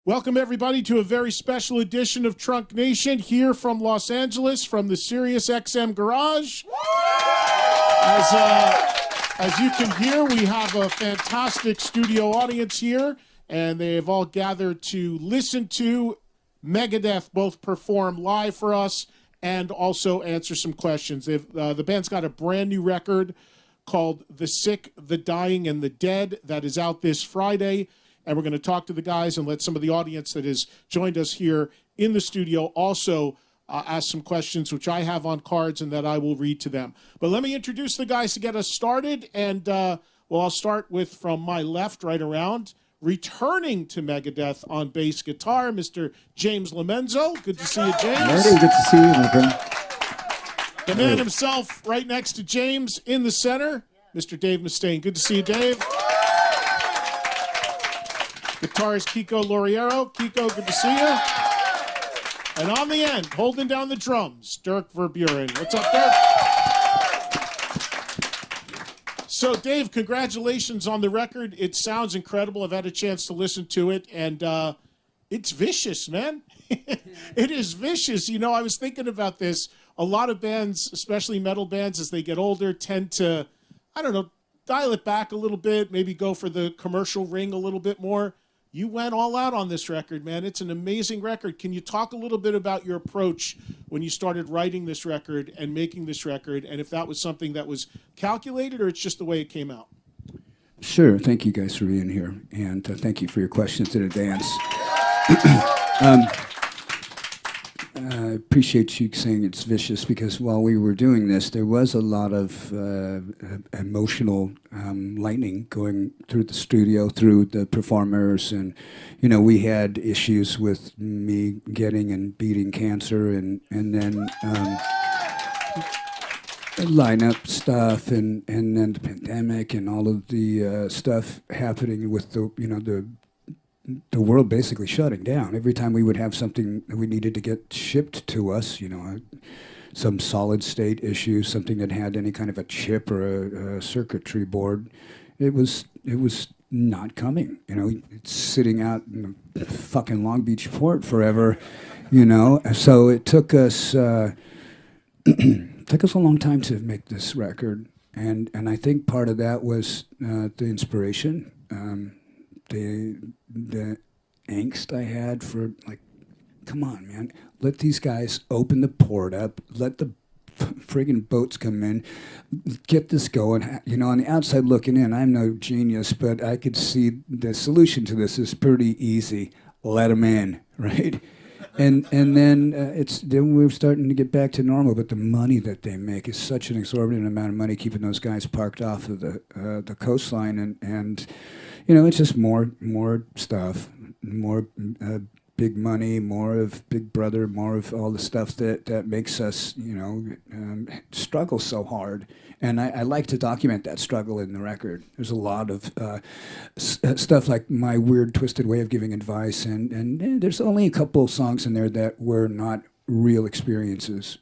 Welcome, everybody, to a very special edition of Trunk Nation here from Los Angeles, from the SiriusXM Garage. As you can hear, we have a fantastic studio audience here, and they have all gathered to listen to Megadeth both perform live for us and also answer some questions. The band's got a brand new record called The Sick, the Dying, and the Dead that is out this Friday. And we're going to talk to the guys and let some of the audience that has joined us here in the studio also ask some questions, which I have on cards and that I will read to them. But let me introduce the guys to get us started. And, I'll start with, from my left, right around, returning to Megadeth on bass guitar, Mr. James Lomenzo. Good to see you, James. Good to see you, my friend. The man himself right next to James in the center, Mr. Dave Mustaine. Good to see you, Dave. Guitarist Kiko Loriero. Kiko, good to see you. And on the end, holding down the drums, Dirk Verburen. What's up, Dirk? So, Dave, congratulations on the record. It sounds incredible. I've had a chance to listen to it, and it's vicious, man. It is vicious. You know, I was thinking about this. A lot of bands, especially metal bands, as they get older, tend to, dial it back a little bit, maybe go for the commercial ring a little bit more. You went all out on this record, man. It's an amazing record. Can you talk a little bit about your approach when you started writing this record and making this record, and if that was something that was calculated or it's just the way it came out? Sure. Thank you guys for being here, and thank you for your questions in advance. I appreciate you saying it's vicious, because while we were doing this, there was a lot of emotional lightning going through the studio, through the performers, and we had issues with me getting and beating cancer, and then lineup stuff, and then the pandemic, and all of the stuff happening with the world basically shutting down. Every time we would have something that we needed to get shipped to us, some solid state issue, something that had any kind of a chip or a circuitry board, it was not coming. It's sitting out in the fucking Long Beach port forever, So it took us a long time to make this record, and I think part of that was the inspiration. The angst I had for, come on, man, let these guys open the port up, let the friggin' boats come in, get this going. On the outside looking in, I'm no genius, but I could see the solution to this is pretty easy. Let them in, right? And then then we're starting to get back to normal, but the money that they make is such an exorbitant amount of money keeping those guys parked off of the coastline, and it's just more stuff, more big money, more of Big Brother, more of all the stuff that makes us, struggle so hard. And I like to document that struggle in the record. There's a lot of stuff like my weird, twisted way of giving advice, and there's only a couple of songs in there that were not real experiences.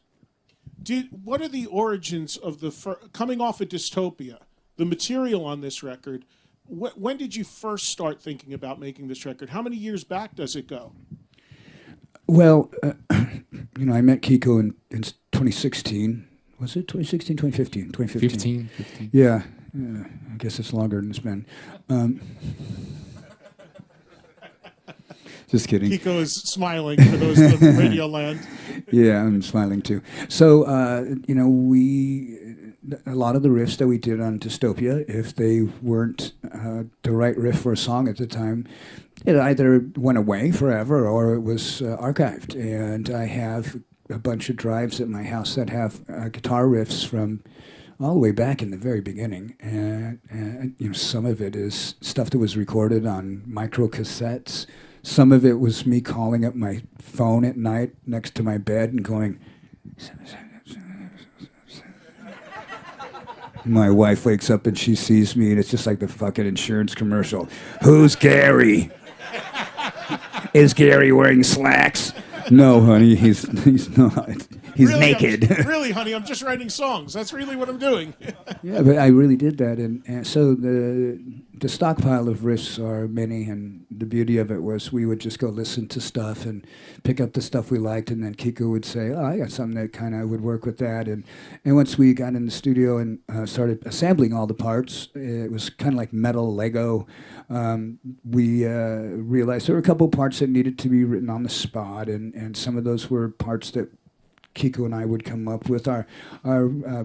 What are the origins of coming off of Dystopia, the material on this record? When did you first start thinking about making this record? How many years back does it go? Well, I met Kiko in 2016. Was it 2016, 2015? 2015. 15. Yeah. I guess it's longer than it's been. Just kidding. Kiko is smiling for those in Radio Land. Yeah, I'm smiling too. So, a lot of the riffs that we did on Dystopia, if they weren't the right riff for a song at the time, it either went away forever or it was archived. And I have a bunch of drives at my house that have guitar riffs from all the way back in the very beginning. And some of it is stuff that was recorded on micro cassettes. Some of it was me calling up my phone at night next to my bed and going, my wife wakes up and she sees me, and it's just like the fucking insurance commercial. Who's Gary? Is Gary wearing slacks? No, honey, he's not. He's really, naked. Really, honey, I'm just writing songs. That's really what I'm doing. Yeah, but I really did that, and so the stockpile of riffs are many, and the beauty of it was we would just go listen to stuff and pick up the stuff we liked, and then Kiko would say, "Oh, I got something that kind of would work with that," and once we got in the studio and started assembling all the parts, it was kind of like metal Lego. We realized there were a couple parts that needed to be written on the spot, and some of those were parts that Kiko and I would come up with. Our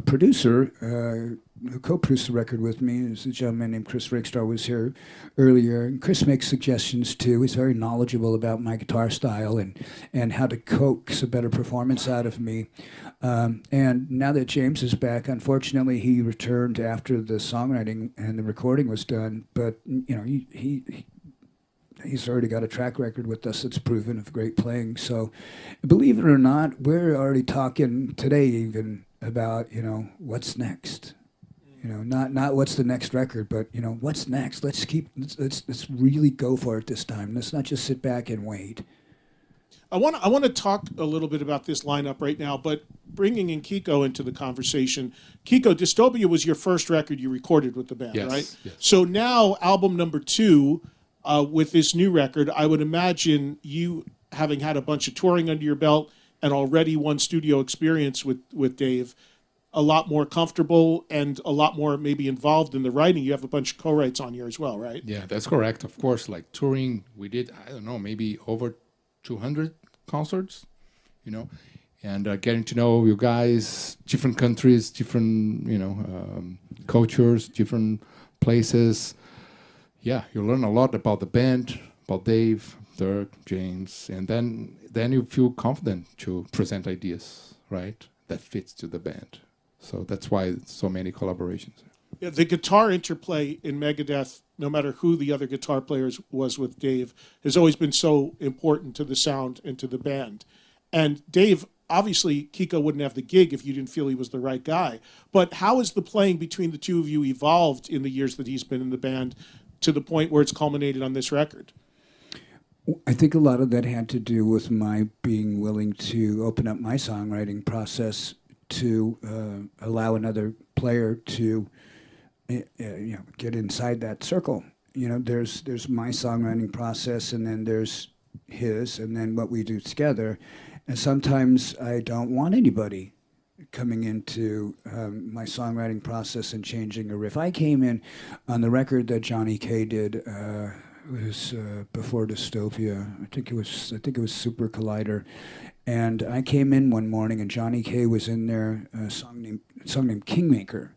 producer, who co-produced the record with me, is a gentleman named Chris Rickstar, was here earlier. And Chris makes suggestions too. He's very knowledgeable about my guitar style and how to coax a better performance out of me. And now that James is back, unfortunately, he returned after the songwriting and the recording was done. But you know, he's already got a track record with us that's proven of great playing. So, believe it or not, we're already talking today even about, you know, what's next. You know, not what's the next record, but, you know, what's next. Let's really go for it this time. Let's not just sit back and wait. I want to talk a little bit about this lineup right now, but bringing in Kiko into the conversation. Kiko, Dystopia was your first record you recorded with the band, right? Yes. So now album number 2, with this new record, I would imagine you, having had a bunch of touring under your belt and already one studio experience with Dave, a lot more comfortable and a lot more maybe involved in the writing. You have a bunch of co-writes on here as well, right? Yeah, that's correct. Of course, like touring, we did, I don't know, maybe over 200 concerts, you know, and getting to know you guys, different countries, different, you know, cultures, different places. Yeah, you learn a lot about the band, about Dave, Dirk, James, and then you feel confident to present ideas, right, that fits to the band. So that's why so many collaborations. Yeah, the guitar interplay in Megadeth, no matter who the other guitar players was with Dave, has always been so important to the sound and to the band. And Dave, obviously, Kiko wouldn't have the gig if you didn't feel he was the right guy. But how has the playing between the two of you evolved in the years that he's been in the band to the point where it's culminated on this record? I think a lot of that had to do with my being willing to open up my songwriting process to allow another player to get inside that circle. You know, there's my songwriting process, and then there's his, and then what we do together. And sometimes I don't want anybody coming into my songwriting process and changing a riff. I came in on the record that Johnny K did. It was before Dystopia. I think it was Super Collider. And I came in one morning, and Johnny K was in there, a song named Kingmaker.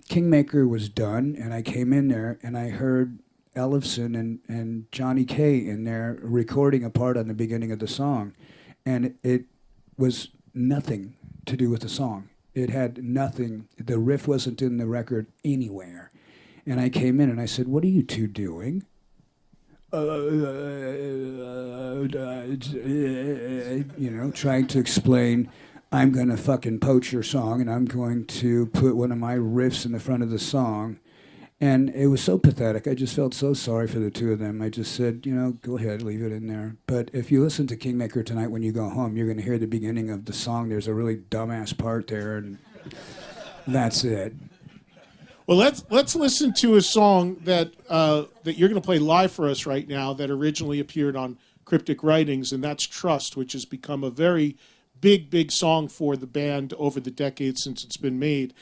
Kingmaker was done, and I came in there, and I heard Ellefson and Johnny K in there recording a part on the beginning of the song. And it was nothing to do with the song. It had nothing. The riff wasn't in the record anywhere. And I came in, and I said, "What are you two doing?" Trying to explain, I'm going to fucking poach your song, and I'm going to put one of my riffs in the front of the song. And it was so pathetic. I just felt so sorry for the two of them. I just said, go ahead, leave it in there. But if you listen to Kingmaker tonight when you go home, you're going to hear the beginning of the song. There's a really dumbass part there, and that's it. Well, let's listen to a song that you're going to play live for us right now that originally appeared on Cryptic Writings, and that's Trust, which has become a very big song for the band over the decades since it's been made.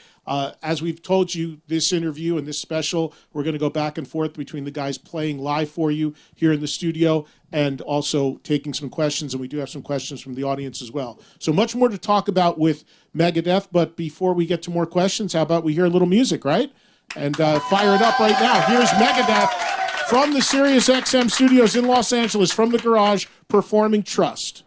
As we've told you, this interview and this special, we're going to go back and forth between the guys playing live for you here in the studio and also taking some questions, and we do have some questions from the audience as well. So much more to talk about with Megadeth, but before we get to more questions, how about we hear a little music, right? And fire it up right now. Here's Megadeth from the SiriusXM Studios in Los Angeles, from the Garage, performing Trust.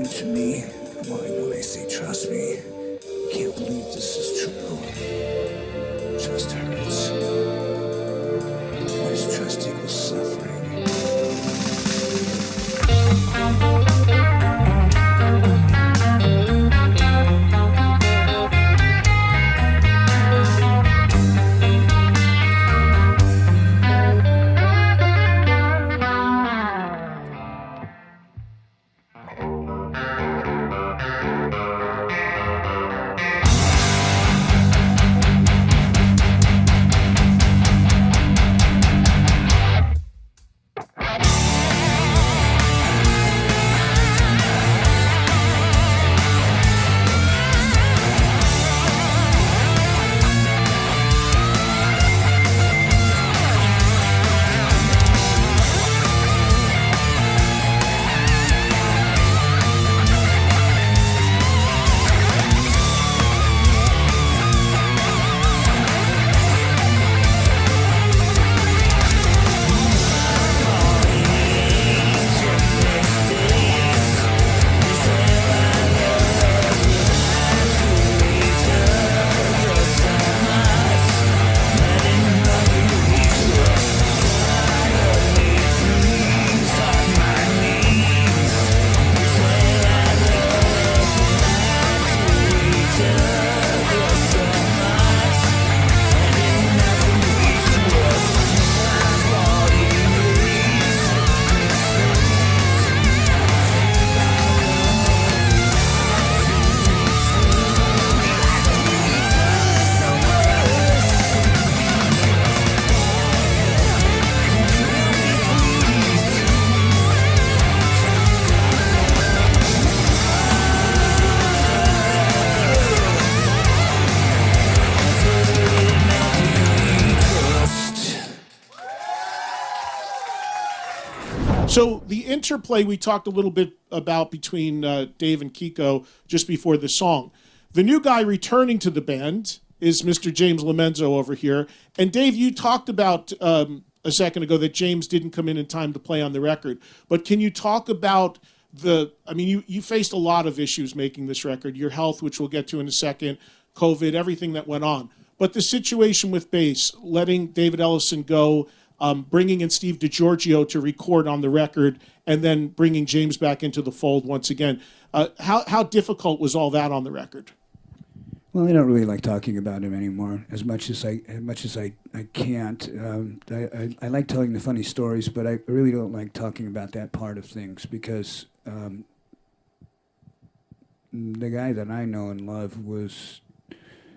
listening to me when I say trust me. Can't believe this is true. Trust hurts. What does trust equals suffering? So the interplay we talked a little bit about between Dave and Kiko just before the song. The new guy returning to the band is Mr. James Lomenzo over here. And Dave, you talked about a second ago that James didn't come in time to play on the record. But can you talk about you faced a lot of issues making this record, your health, which we'll get to in a second, COVID, everything that went on. But the situation with bass, letting David Ellison go, bringing in Steve DiGiorgio to record on the record, and then bringing James back into the fold once again. How difficult was all that on the record? Well, I don't really like talking about him anymore as much as I can't. I like telling the funny stories, but I really don't like talking about that part of things because the guy that I know and love was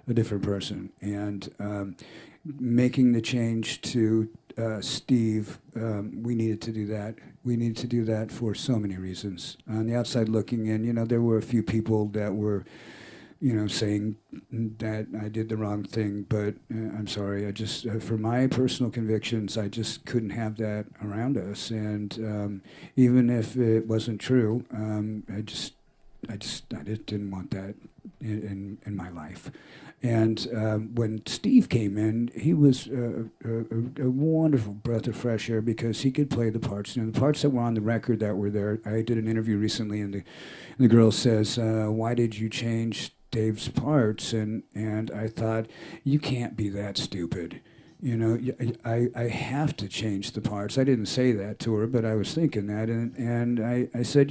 a different person, and making the change to Steve, we needed to do that. We needed to do that for so many reasons. On the outside looking in, there were a few people that were, saying that I did the wrong thing, but I'm sorry. I just, for my personal convictions, I just couldn't have that around us. And even if it wasn't true, I just didn't want that in my life. And when Steve came in, he was a wonderful breath of fresh air because he could play the parts. The parts that were on the record that were there. I did an interview recently, and the girl says, "Why did you change Dave's parts?" And I thought, you can't be that stupid. I have to change the parts. I didn't say that to her, but I was thinking that, and I said,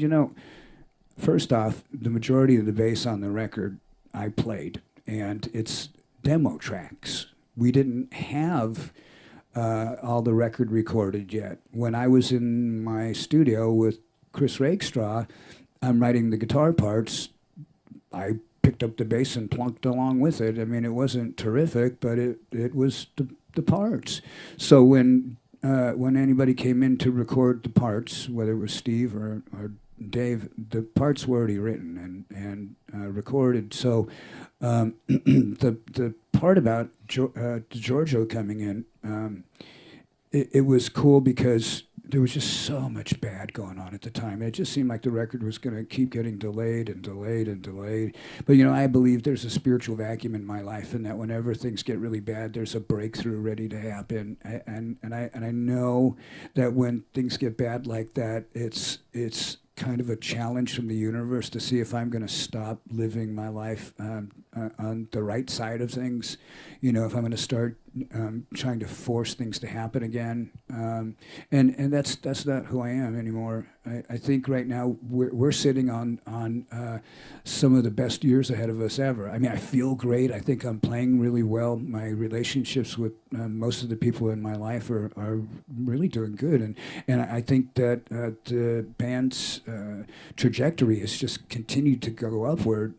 first off, the majority of the bass on the record I played. And it's demo tracks. We didn't have all the record recorded yet. When I was in my studio with Chris Rakestraw, I'm writing the guitar parts. I picked up the bass and plunked along with it. I mean, it wasn't terrific, but it was the parts. So when anybody came in to record the parts, whether it was Steve or Dave, the parts were already written and recorded. So the part about Giorgio coming in, it was cool because there was just so much bad going on at the time. It just seemed like the record was going to keep getting delayed and delayed and delayed. But I believe there's a spiritual vacuum in my life, and that whenever things get really bad, there's a breakthrough ready to happen. And I know that when things get bad like that, it's kind of a challenge from the universe to see if I'm going to stop living my life on the right side of things. You know, if I'm going to start trying to force things to happen again. And that's not who I am anymore. I think right now we're sitting on some of the best years ahead of us ever. I mean, I feel great. I think I'm playing really well. My relationships with most of the people in my life are really doing good. And I think that the band's trajectory has just continued to go upward.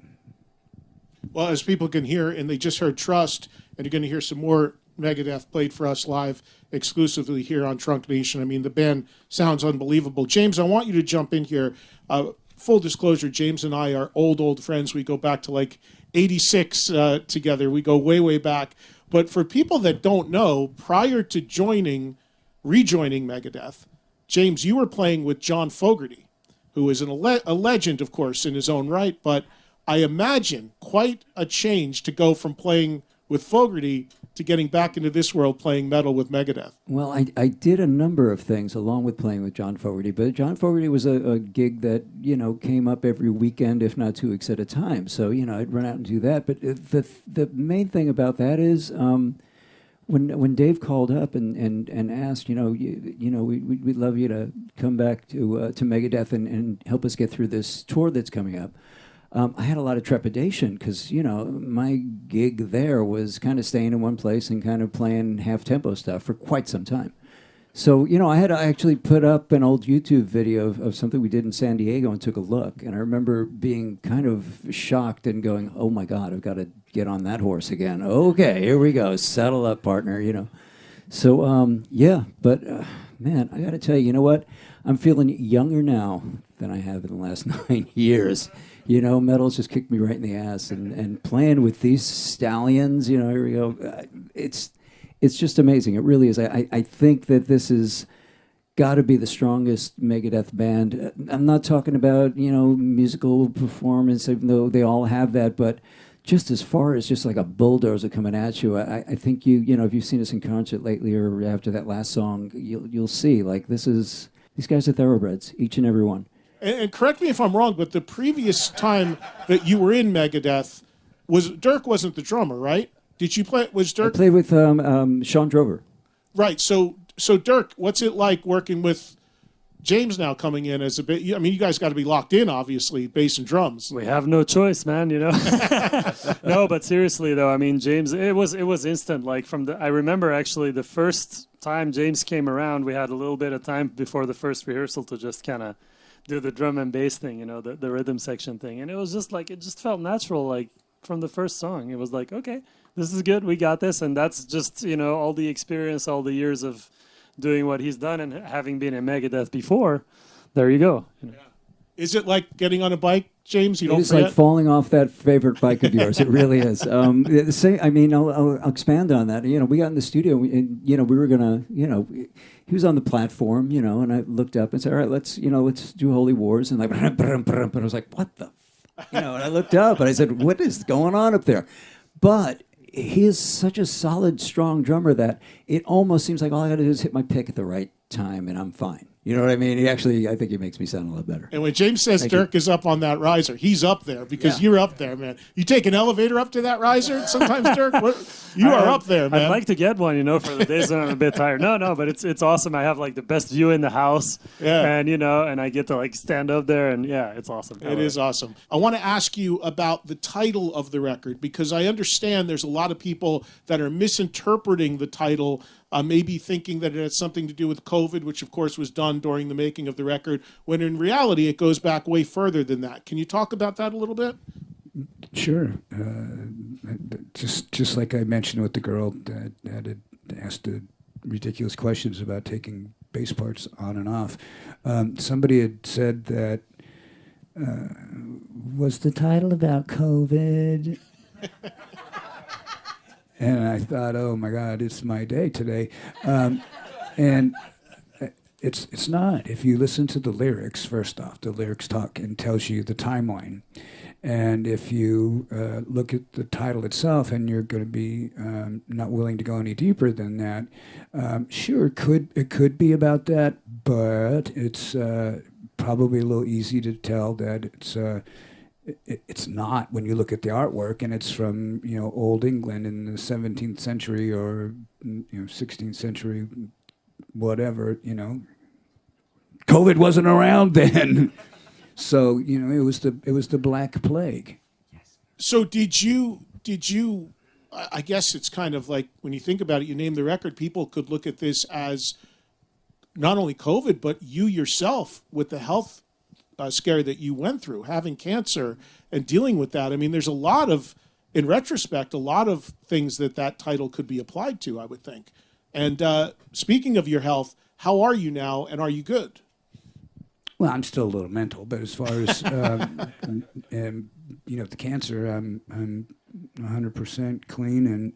Well, as people can hear, and they just heard Trust, and you're going to hear some more Megadeth played for us live exclusively here on Trunk Nation. I mean, the band sounds unbelievable. James, I want you to jump in here. Full disclosure, James and I are old friends. We go back to like 86 together. We go way, way back. But for people that don't know, prior to rejoining Megadeth, James, you were playing with John Fogerty, who is a legend, of course, in his own right, but I imagine quite a change to go from playing with Fogerty to getting back into this world playing metal with Megadeth. Well, I did a number of things along with playing with John Fogerty, but John Fogerty was a gig that, you know, came up every weekend, if not 2 weeks at a time. So, you know, I'd run out and do that. But the main thing about that is when Dave called up and asked, we'd love you to come back to Megadeth and help us get through this tour that's coming up. I had a lot of trepidation because, you know, my gig there was kind of staying in one place and kind of playing half-tempo stuff for quite some time. So, you know, I actually put up an old YouTube video of something we did in San Diego and took a look. And I remember being kind of shocked and going, oh, my God, I've got to get on that horse again. Okay, here we go. Saddle up, partner, you know. So, man, I got to tell you, you know what? I'm feeling younger now than I have in the last 9 years. You know, metal's just kicked me right in the ass, and playing with these stallions, you know, here we go. It's just amazing. It really is. I think that this has got to be the strongest Megadeth band. I'm not talking about, you know, musical performance, even though they all have that, but just as far as just like a bulldozer coming at you, I think you know, if you've seen us in concert lately or after that last song, you'll see like these guys are thoroughbreds, each and every one. And correct me if I'm wrong, but the previous time that you were in Megadeth, Dirk wasn't the drummer, right? Did you play? Was Dirk? I played with Sean Drover. Right. So Dirk, what's it like working with James now coming in as a bit? I mean, you guys got to be locked in, obviously, bass and drums. We have no choice, man. You know. No, but seriously though, I mean, James, it was instant. Like I remember actually the first time James came around, we had a little bit of time before the first rehearsal to just kind of do the drum and bass thing, you know, the rhythm section thing. And it was just like, it just felt natural, like from the first song. It was like, okay, this is good, we got this. And that's just, you know, all the experience, all the years of doing what he's done and having been in Megadeth before. There you go. You know. Yeah. Is it like getting on a bike, James? You don't It's forget? like falling off that favorite bike of yours. It really is. I'll expand on that. You know, we got in the studio, and you know, we were gonna, you know, he was on the platform, you know, and I looked up and said, all right, let's do Holy Wars, and like, and I was like, what the, you know, and I looked up and I said, what is going on up there? But he is such a solid, strong drummer that it almost seems like all I got to do is hit my pick at the right time, and I'm fine. You know what I mean? I think he makes me sound a lot better. And when James says Dirk is up on that riser, he's up there because you're up there, man. You take an elevator up to that riser sometimes, Dirk? You are up there, man. I'd like to get one, you know, for the days when I'm a bit tired. No, but it's awesome. I have like the best view in the house. Yeah. And, you know, and I get to like stand up there and yeah, it's awesome. It is awesome. I want to ask you about the title of the record because I understand there's a lot of people that are misinterpreting the title, maybe thinking that it has something to do with COVID, which of course was done during the making of the record, when in reality it goes back way further than that. Can you talk about that a little bit? Sure. Just like I mentioned with the girl that had asked the ridiculous questions about taking bass parts on and off, somebody had said that, was the title about COVID? And I thought, oh my God, it's my day today. And it's not. If you listen to the lyrics, first off, the lyrics talk and tells you the timeline. And if you look at the title itself and you're going to be not willing to go any deeper than that, sure, it could be about that, but it's probably a little easy to tell that it's not when you look at the artwork, and it's from old England in the 17th century or 16th century, whatever. COVID wasn't around then, so it was the Black Plague. So did you? I guess it's kind of like when you think about it, you name the record, people could look at this as not only COVID, but you yourself with the health scare that you went through, having cancer and dealing with that. I mean, there's in retrospect, a lot of things that title could be applied to, I would think. And speaking of your health, how are you now, and are you good? Well, I'm still a little mental, but as far as the cancer, I'm 100% clean, and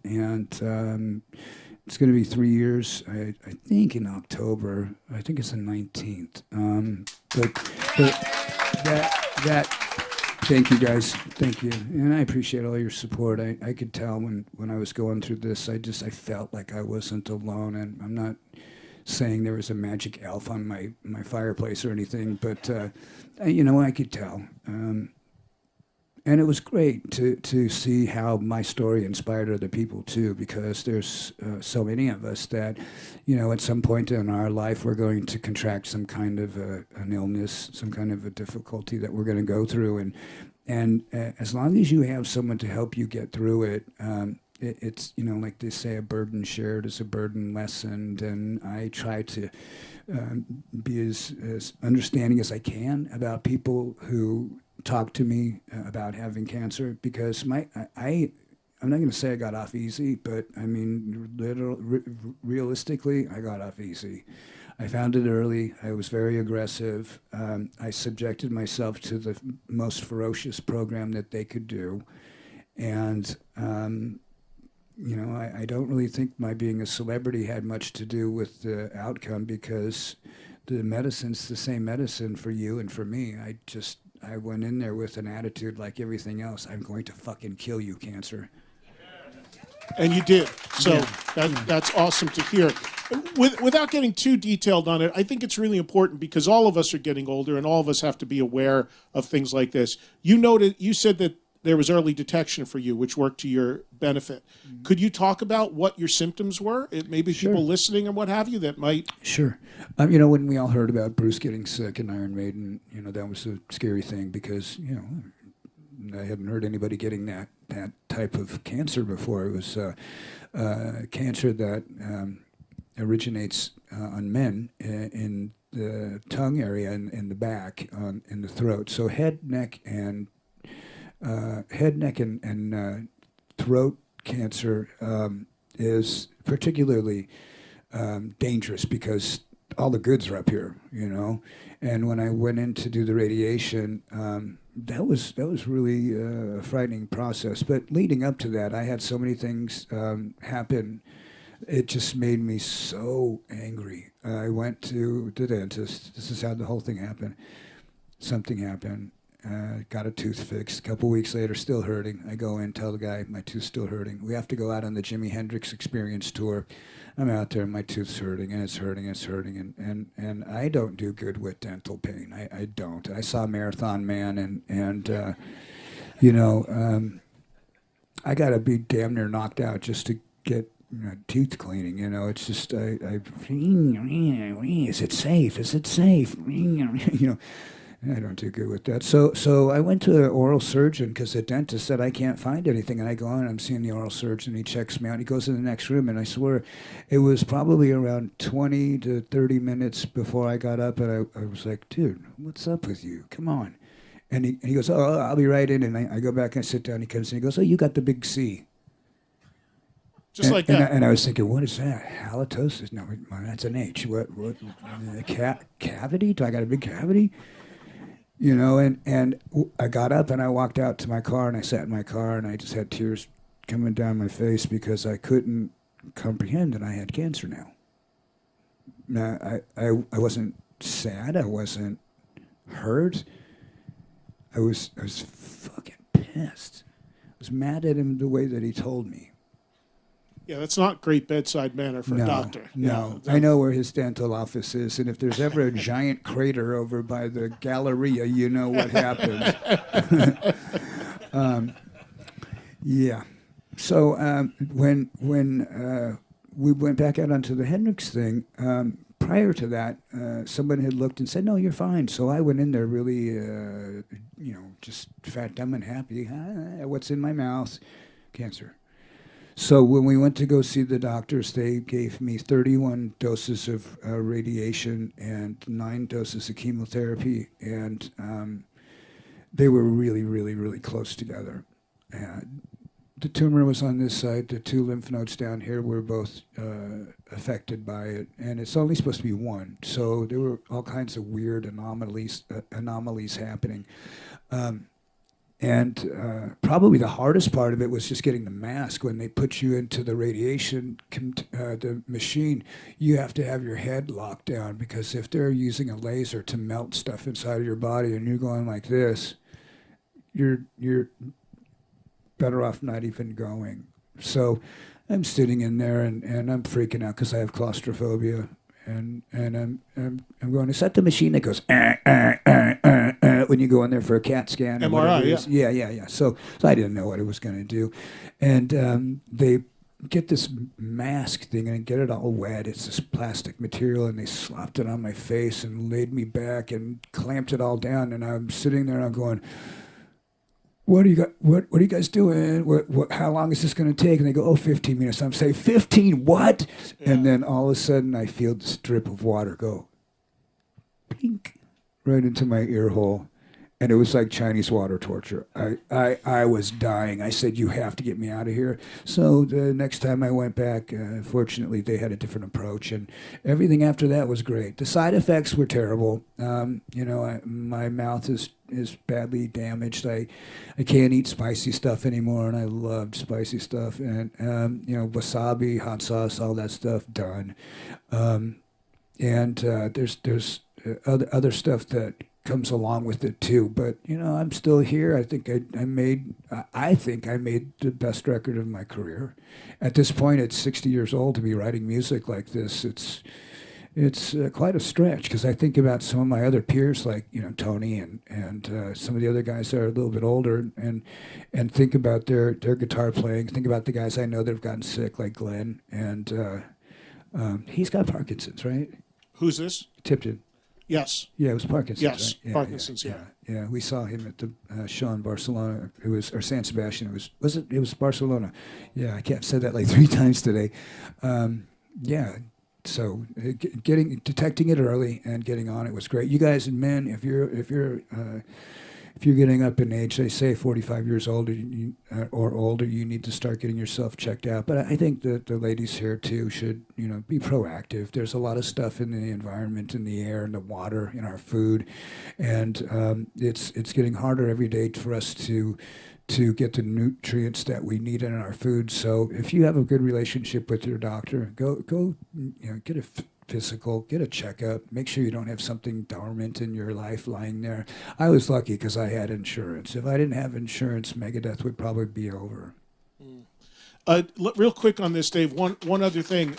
it's going to be 3 years. I think in October. I think it's the 19th. But that. Thank you, guys. Thank you, and I appreciate all your support. I could tell when I was going through this, I felt like I wasn't alone, and I'm not saying there was a magic elf on my fireplace or anything, but I could tell. And it was great to see how my story inspired other people too, because there's so many of us that, at some point in our life we're going to contract some kind of an illness, some kind of a difficulty that we're going to go through, and as long as you have someone to help you get through it, it's like they say, a burden shared is a burden lessened, and I try to be as understanding as I can about people who talk to me about having cancer, because I'm not going to say I got off easy, but I mean, realistically, I got off easy. I found it early. I was very aggressive. I subjected myself to the most ferocious program that they could do, and I don't really think my being a celebrity had much to do with the outcome, because the medicine's the same medicine for you and for me. I went in there with an attitude like everything else. I'm going to fucking kill you, cancer. And you did. So that's awesome to hear. Without getting too detailed on it, I think it's really important because all of us are getting older and all of us have to be aware of things like this. You said that there was early detection for you, which worked to your benefit. Mm-hmm. Could you talk about what your symptoms were? Maybe Sure. People listening and what have you that might... Sure. When we all heard about Bruce getting sick in Iron Maiden, that was a scary thing because, I haven't heard anybody getting that type of cancer before. It was cancer that originates on men in the tongue area and in the back, in the throat. So head, neck, and throat cancer is particularly dangerous because all the goods are up here, And when I went in to do the radiation, that was really a frightening process. But leading up to that, I had so many things happen. It just made me so angry. I went to the dentist. This is how the whole thing happened. Something happened. Got a tooth fixed. A couple weeks later, still hurting. I go in, tell the guy my tooth's still hurting. We have to go out on the Jimi Hendrix Experience tour. I'm out there, and my tooth's hurting, and it's hurting, and I don't do good with dental pain. I don't. I saw Marathon Man, and I got to be damn near knocked out just to get teeth cleaning. It's just is it safe? Is it safe? I don't do good with that. So I went to an oral surgeon because the dentist said I can't find anything. And I go on and I'm seeing the oral surgeon. He checks me out. He goes in the next room. And I swear it was probably around 20 to 30 minutes before I got up. And I was like, dude, what's up with you? Come on. And he goes, oh, I'll be right in. And I go back and I sit down. He comes in. He goes, oh, you got the big C. Just like that. And I was thinking, what is that? Halitosis? No, that's an H. What? Cavity? Do I got a big cavity? And I got up and I walked out to my car and I sat in my car and I just had tears coming down my face because I couldn't comprehend that I had cancer now. Now, I wasn't sad. I wasn't hurt. I was fucking pissed. I was mad at him the way that he told me. Yeah, that's not great bedside manner for a doctor. No, Yeah, I know where his dental office is, and if there's ever a giant crater over by the Galleria, you know what happened. Yeah. So when we went back out onto the Hendrix thing, prior to that, someone had looked and said, "No, you're fine." So I went in there really, just fat, dumb, and happy. What's in my mouth? Cancer. So when we went to go see the doctors, they gave me 31 doses of radiation and 9 doses of chemotherapy, and they were really, really, really close together. The tumor was on this side. The 2 lymph nodes down here were both affected by it, and it's only supposed to be one. So there were all kinds of weird anomalies happening. And probably the hardest part of it was just getting the mask. When they put you into the radiation, the machine, you have to have your head locked down, because if they're using a laser to melt stuff inside of your body and you're going like this, you're better off not even going. So I'm sitting in there and I'm freaking out because I have claustrophobia. And I'm going, is that the machine that goes when you go in there for a CAT scan? Or MRI, yeah. Yeah. So I didn't know what it was going to do. And they get this mask thing and get it all wet. It's this plastic material, and they slopped it on my face and laid me back and clamped it all down. And I'm sitting there and I'm going, what are you guys doing? How long is this going to take? And they go, 15 minutes. I'm saying, 15 what? Yeah. And then all of a sudden I feel this drip of water go, pink, right into my ear hole. And it was like Chinese water torture. I was dying. I said, you have to get me out of here. So the next time I went back, fortunately, they had a different approach. And everything after that was great. The side effects were terrible. My mouth is badly damaged. I can't eat spicy stuff anymore, and I loved spicy stuff. And, wasabi, hot sauce, all that stuff, done. There's other stuff that comes along with it too, but I'm still here. I think I made the best record of my career. At this point, at 60 years old, to be writing music like this, it's quite a stretch, because I think about some of my other peers, like Tony and some of the other guys that are a little bit older, and think about their guitar playing. Think about the guys I know that have gotten sick, like Glenn, and he's got Parkinson's, right? Who's this? Tipton. Yes. Yeah, it was Parkinson's. Yes, right? Parkinson's. Yeah. We saw him at the show in Barcelona. It was San Sebastian. It was Barcelona. Yeah, I can't say that like 3 times today. So detecting it early and getting on it was great. You guys and men, if you're getting up in age, they say 45 years old or older, you need to start getting yourself checked out. But I think that the ladies here too should, be proactive. There's a lot of stuff in the environment, in the air, in the water, in our food, and it's getting harder every day for us to get the nutrients that we need in our food. So if you have a good relationship with your doctor, go get a physical, get a checkup, make sure you don't have something dormant in your life lying there. I was lucky because I had insurance. If I didn't have insurance, Megadeth would probably be over. Real quick on this, Dave, one other thing.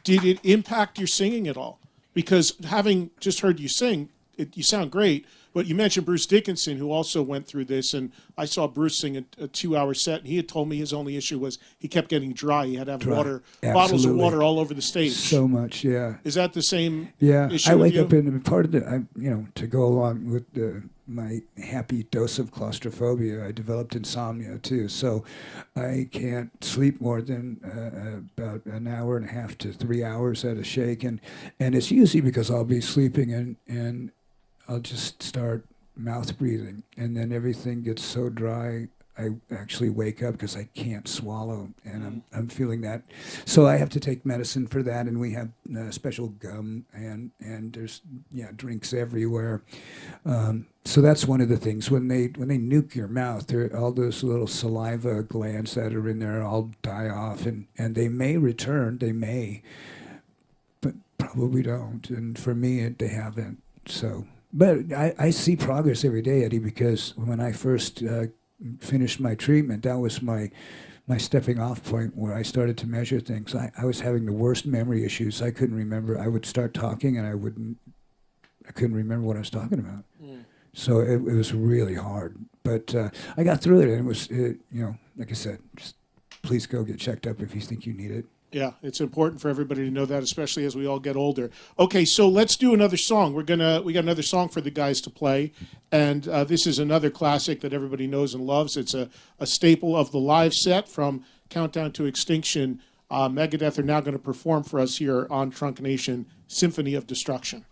Did it impact your singing at all? Because having just heard you sing, you sound great. But you mentioned Bruce Dickinson, who also went through this, and I saw Bruce sing a 2-hour set, and he had told me his only issue was he kept getting dry. He had to have water, bottles of water all over the stage. So much, yeah. Is that the same issue I with wake you? up in part of to go along with my happy dose of claustrophobia, I developed insomnia too. So I can't sleep more than about an hour and a half to 3 hours at a shake, and it's usually because I'll be sleeping and I'll just start mouth breathing, and then everything gets so dry I actually wake up because I can't swallow, and I'm feeling that. So I have to take medicine for that, and we have special gum, and there's drinks everywhere. So that's one of the things. When they nuke your mouth, all those little saliva glands that are in there all die off, and they may return, but probably don't. And for me, they haven't. So. But I see progress every day, Eddie, because when I first finished my treatment, that was my my stepping off point where I started to measure things. I was having the worst memory issues. I couldn't remember. I would start talking and I couldn't remember what I was talking about. So it was really hard. But I got through it, and it was, like I said, just please go get checked up if you think you need it. Yeah, it's important for everybody to know that, especially as we all get older. Okay, so let's do another song. We got another song for the guys to play, and this is another classic that everybody knows and loves. It's a staple of the live set from Countdown to Extinction. Megadeth are now going to perform for us here on Trunk Nation, Symphony of Destruction.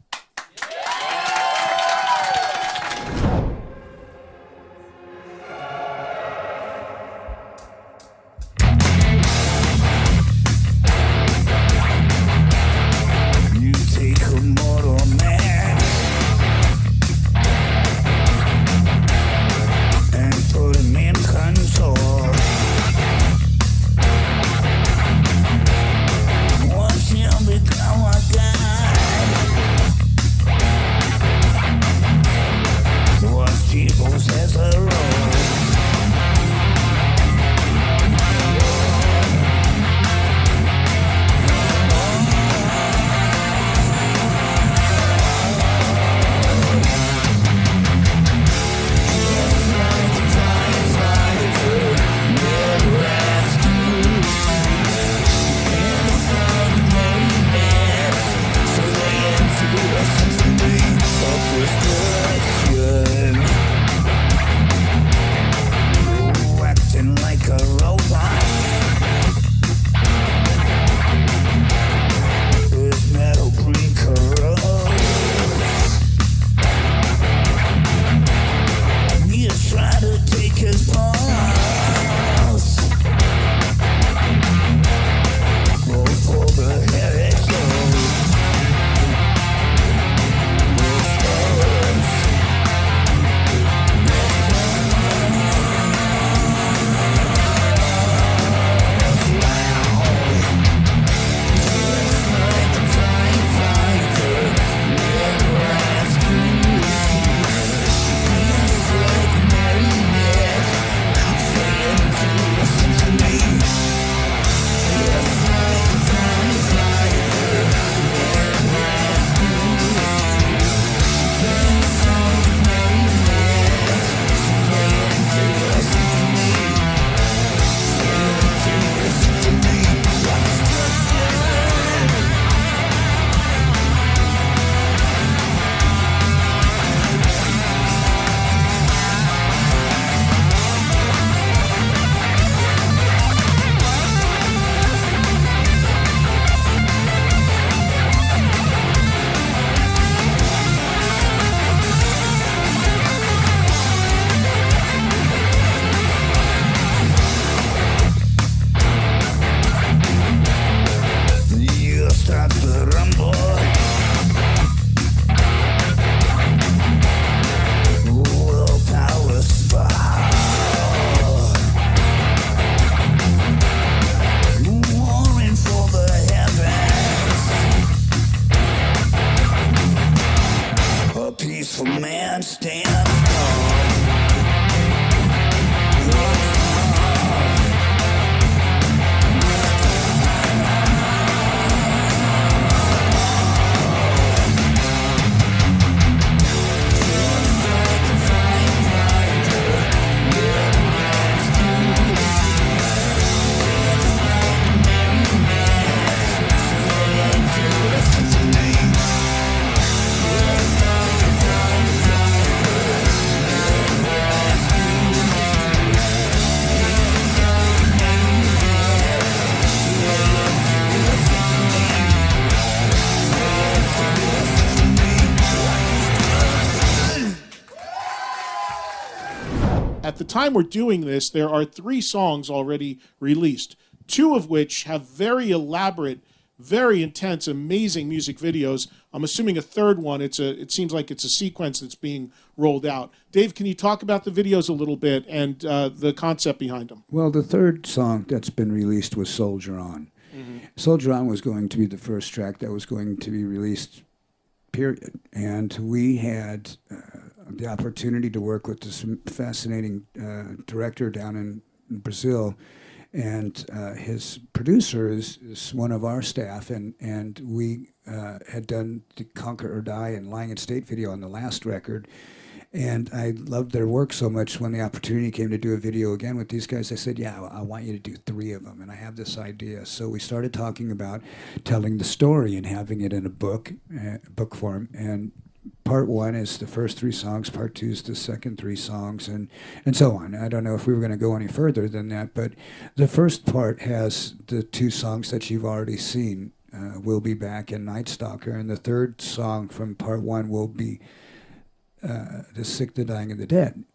At the time we're doing this, there are 3 songs already released, 2 of which have very elaborate, very intense, amazing music videos. I'm assuming a third one, it seems like it's a sequence that's being rolled out. Dave, can you talk about the videos a little bit and the concept behind them? Well, the third song that's been released was Soldier On. Mm-hmm. Soldier On was going to be the first track that was going to be released, period. And we had the opportunity to work with this fascinating director down in Brazil, And his producer is one of our staff, and we had done the Conquer or Die and Lying in State video on the last record. And I loved their work so much. When the opportunity came to do a video again with these guys, I said, yeah, I want you to do 3 of them, and I have this idea. So we started talking about telling the story and having it in a book form. And part 1 is the first 3 songs, part 2 is the second 3 songs, and so on. I don't know if we were going to go any further than that, but the first part has the 2 songs that you've already seen, We'll Be Back and Night Stalker, and the third song from part 1 will be The Sick, the Dying, and the Dead.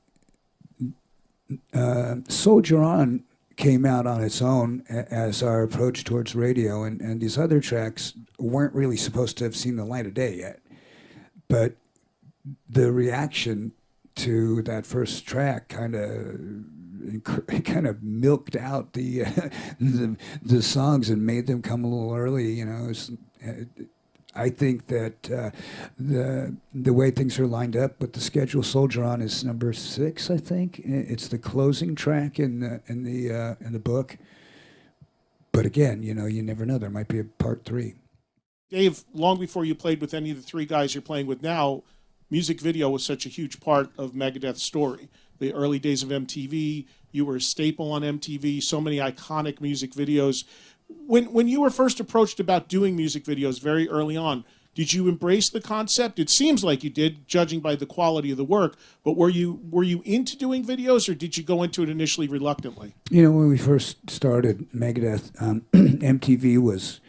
Soldier On came out on its own as our approach towards radio, and these other tracks weren't really supposed to have seen the light of day yet. But the reaction to that first track kind of milked out the songs and made them come a little early. You know, I think that the way things are lined up with the schedule, Soldier On is number 6. I think it's the closing track in the book. But again, you know, you never know. There might be a part 3. Dave, long before you played with any of the 3 guys you're playing with now, music video was such a huge part of Megadeth's story. The early days of MTV, you were a staple on MTV, so many iconic music videos. When you were first approached about doing music videos very early on, did you embrace the concept? It seems like you did, judging by the quality of the work, but were you into doing videos, or did you go into it initially reluctantly? You know, when we first started Megadeth, MTV was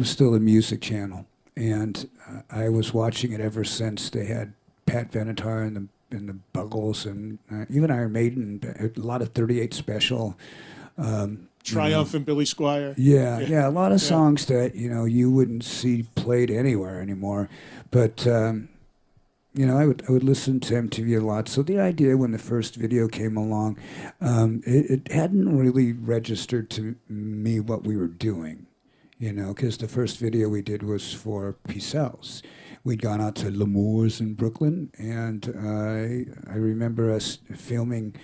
still a music channel, and I was watching it ever since. They had Pat Benatar and the Buggles, and even Iron Maiden, a lot of 38 Special. Triumph and Billy Squier. Yeah, a lot of songs that, you know, you wouldn't see played anywhere anymore. But, you know, I would listen to MTV a lot. So the idea when the first video came along, it hadn't really registered to me what we were doing. You know, because the first video we did was for P-Cells. We'd gone out to L'Amour's in Brooklyn, and I remember us filming.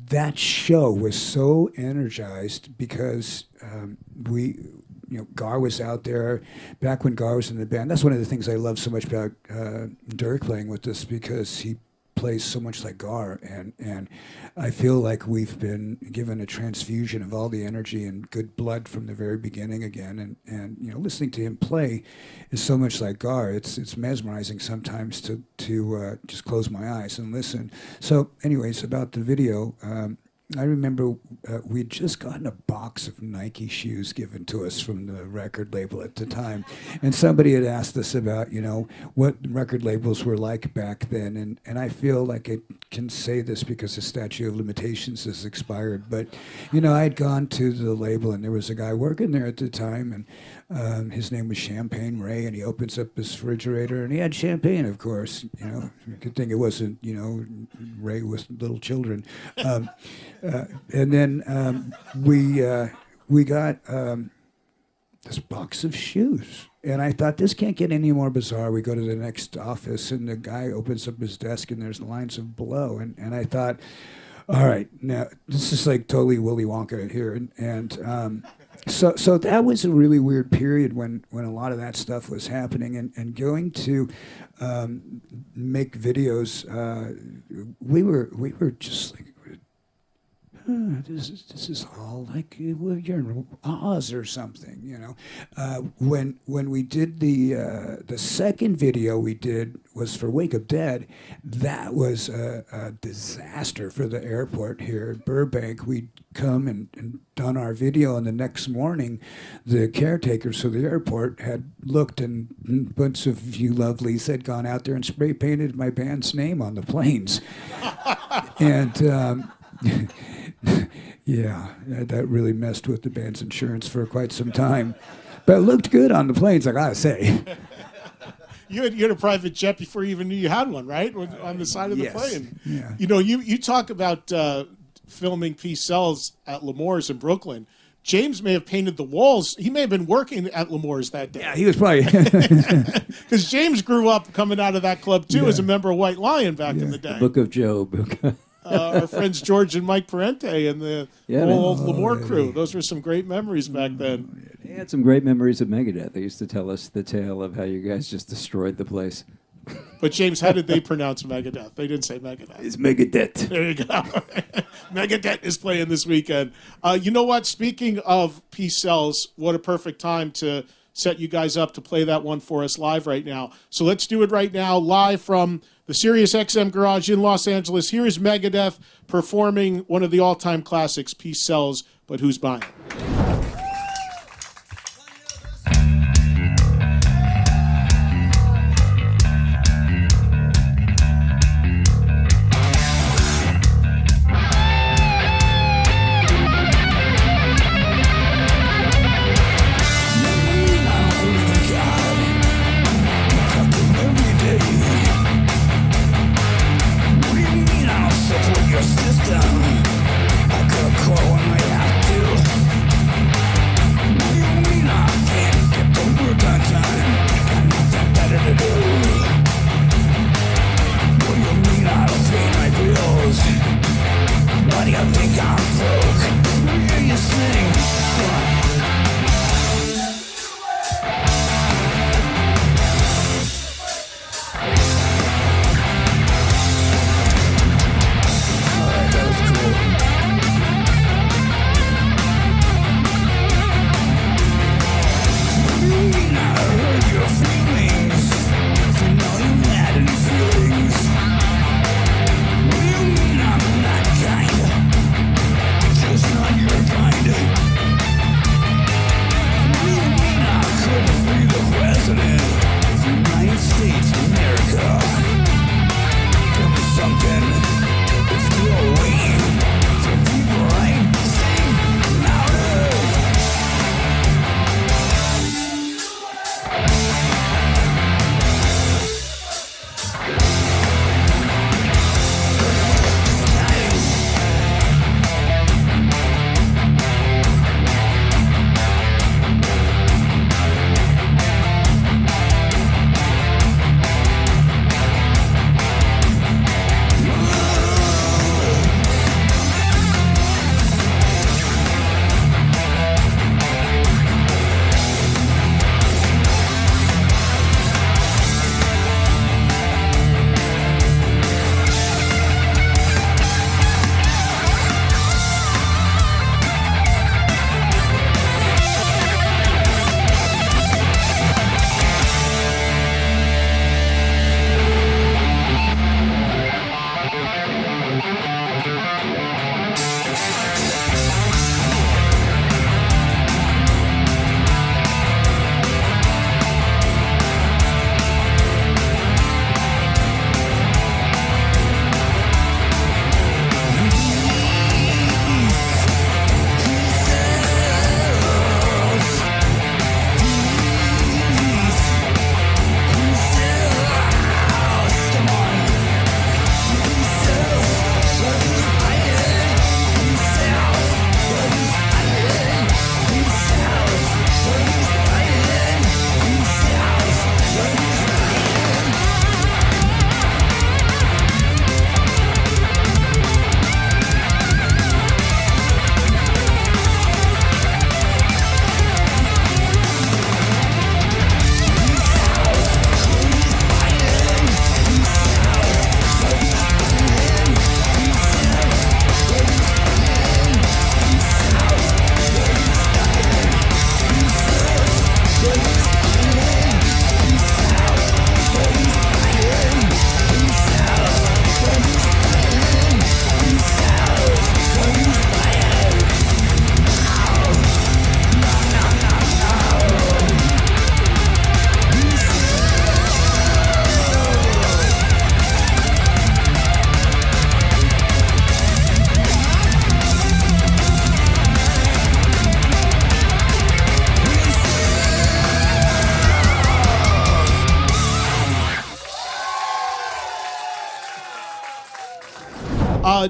That show was so energized because Gar was out there back when Gar was in the band. That's one of the things I love so much about Dirk playing with us, because he plays so much like Gar, and I feel like we've been given a transfusion of all the energy and good blood from the very beginning again, and you know, listening to him play is so much like Gar. It's mesmerizing sometimes to just close my eyes and listen. So anyways, about the video, I remember we'd just gotten a box of Nike shoes given to us from the record label at the time. And somebody had asked us about, you know, what record labels were like back then. And I feel like I can say this because the statute of limitations has expired. But, you know, I had gone to the label, and there was a guy working there at the time, and his name was Champagne Ray, and he opens up his refrigerator, and he had champagne, of course. You know, good thing it wasn't, you know, Ray with little children. And then we got this box of shoes. And I thought, this can't get any more bizarre. We go to the next office, and the guy opens up his desk, and there's lines of blow. And I thought, all right, now this is like totally Willy Wonka here. And so that was a really weird period when a lot of that stuff was happening. And going to make videos, we were just like, this is all like you're in Oz or something, you know. When we did the second video we did was for Wake Up Dead, that was a disaster for the airport here at Burbank. We'd come and done our video, and the next morning the caretakers of the airport had looked, and a bunch of you lovelies had gone out there and spray painted my band's name on the planes. And yeah, that really messed with the band's insurance for quite some time. But it looked good on the planes, I gotta say. You had a private jet before you even knew you had one, right? On the side of the Yes. plane. Yeah. You know, you talk about filming P-Cells at L'Amour's in Brooklyn. James may have painted the walls. He may have been working at L'Amour's that day. Yeah, he was probably. Because James grew up coming out of that club, too, Yeah. as a member of White Lion back in the day. Book of Job. our friends George and Mike Parente and the Yeah, whole man. Lamore crew. Those were some great memories back then. They had some great memories of Megadeth. They used to tell us the tale of how you guys just destroyed the place. But James, how did they pronounce Megadeth? They didn't say Megadeth. It's Megadeth. There you go. Megadeth is playing this weekend. You know what? Speaking of Peace Sells, what a perfect time to set you guys up to play that one for us live right now. So let's do it right now, live from the SiriusXM Garage in Los Angeles. Here is Megadeth performing one of the all-time classics, Peace Sells, but who's buying it?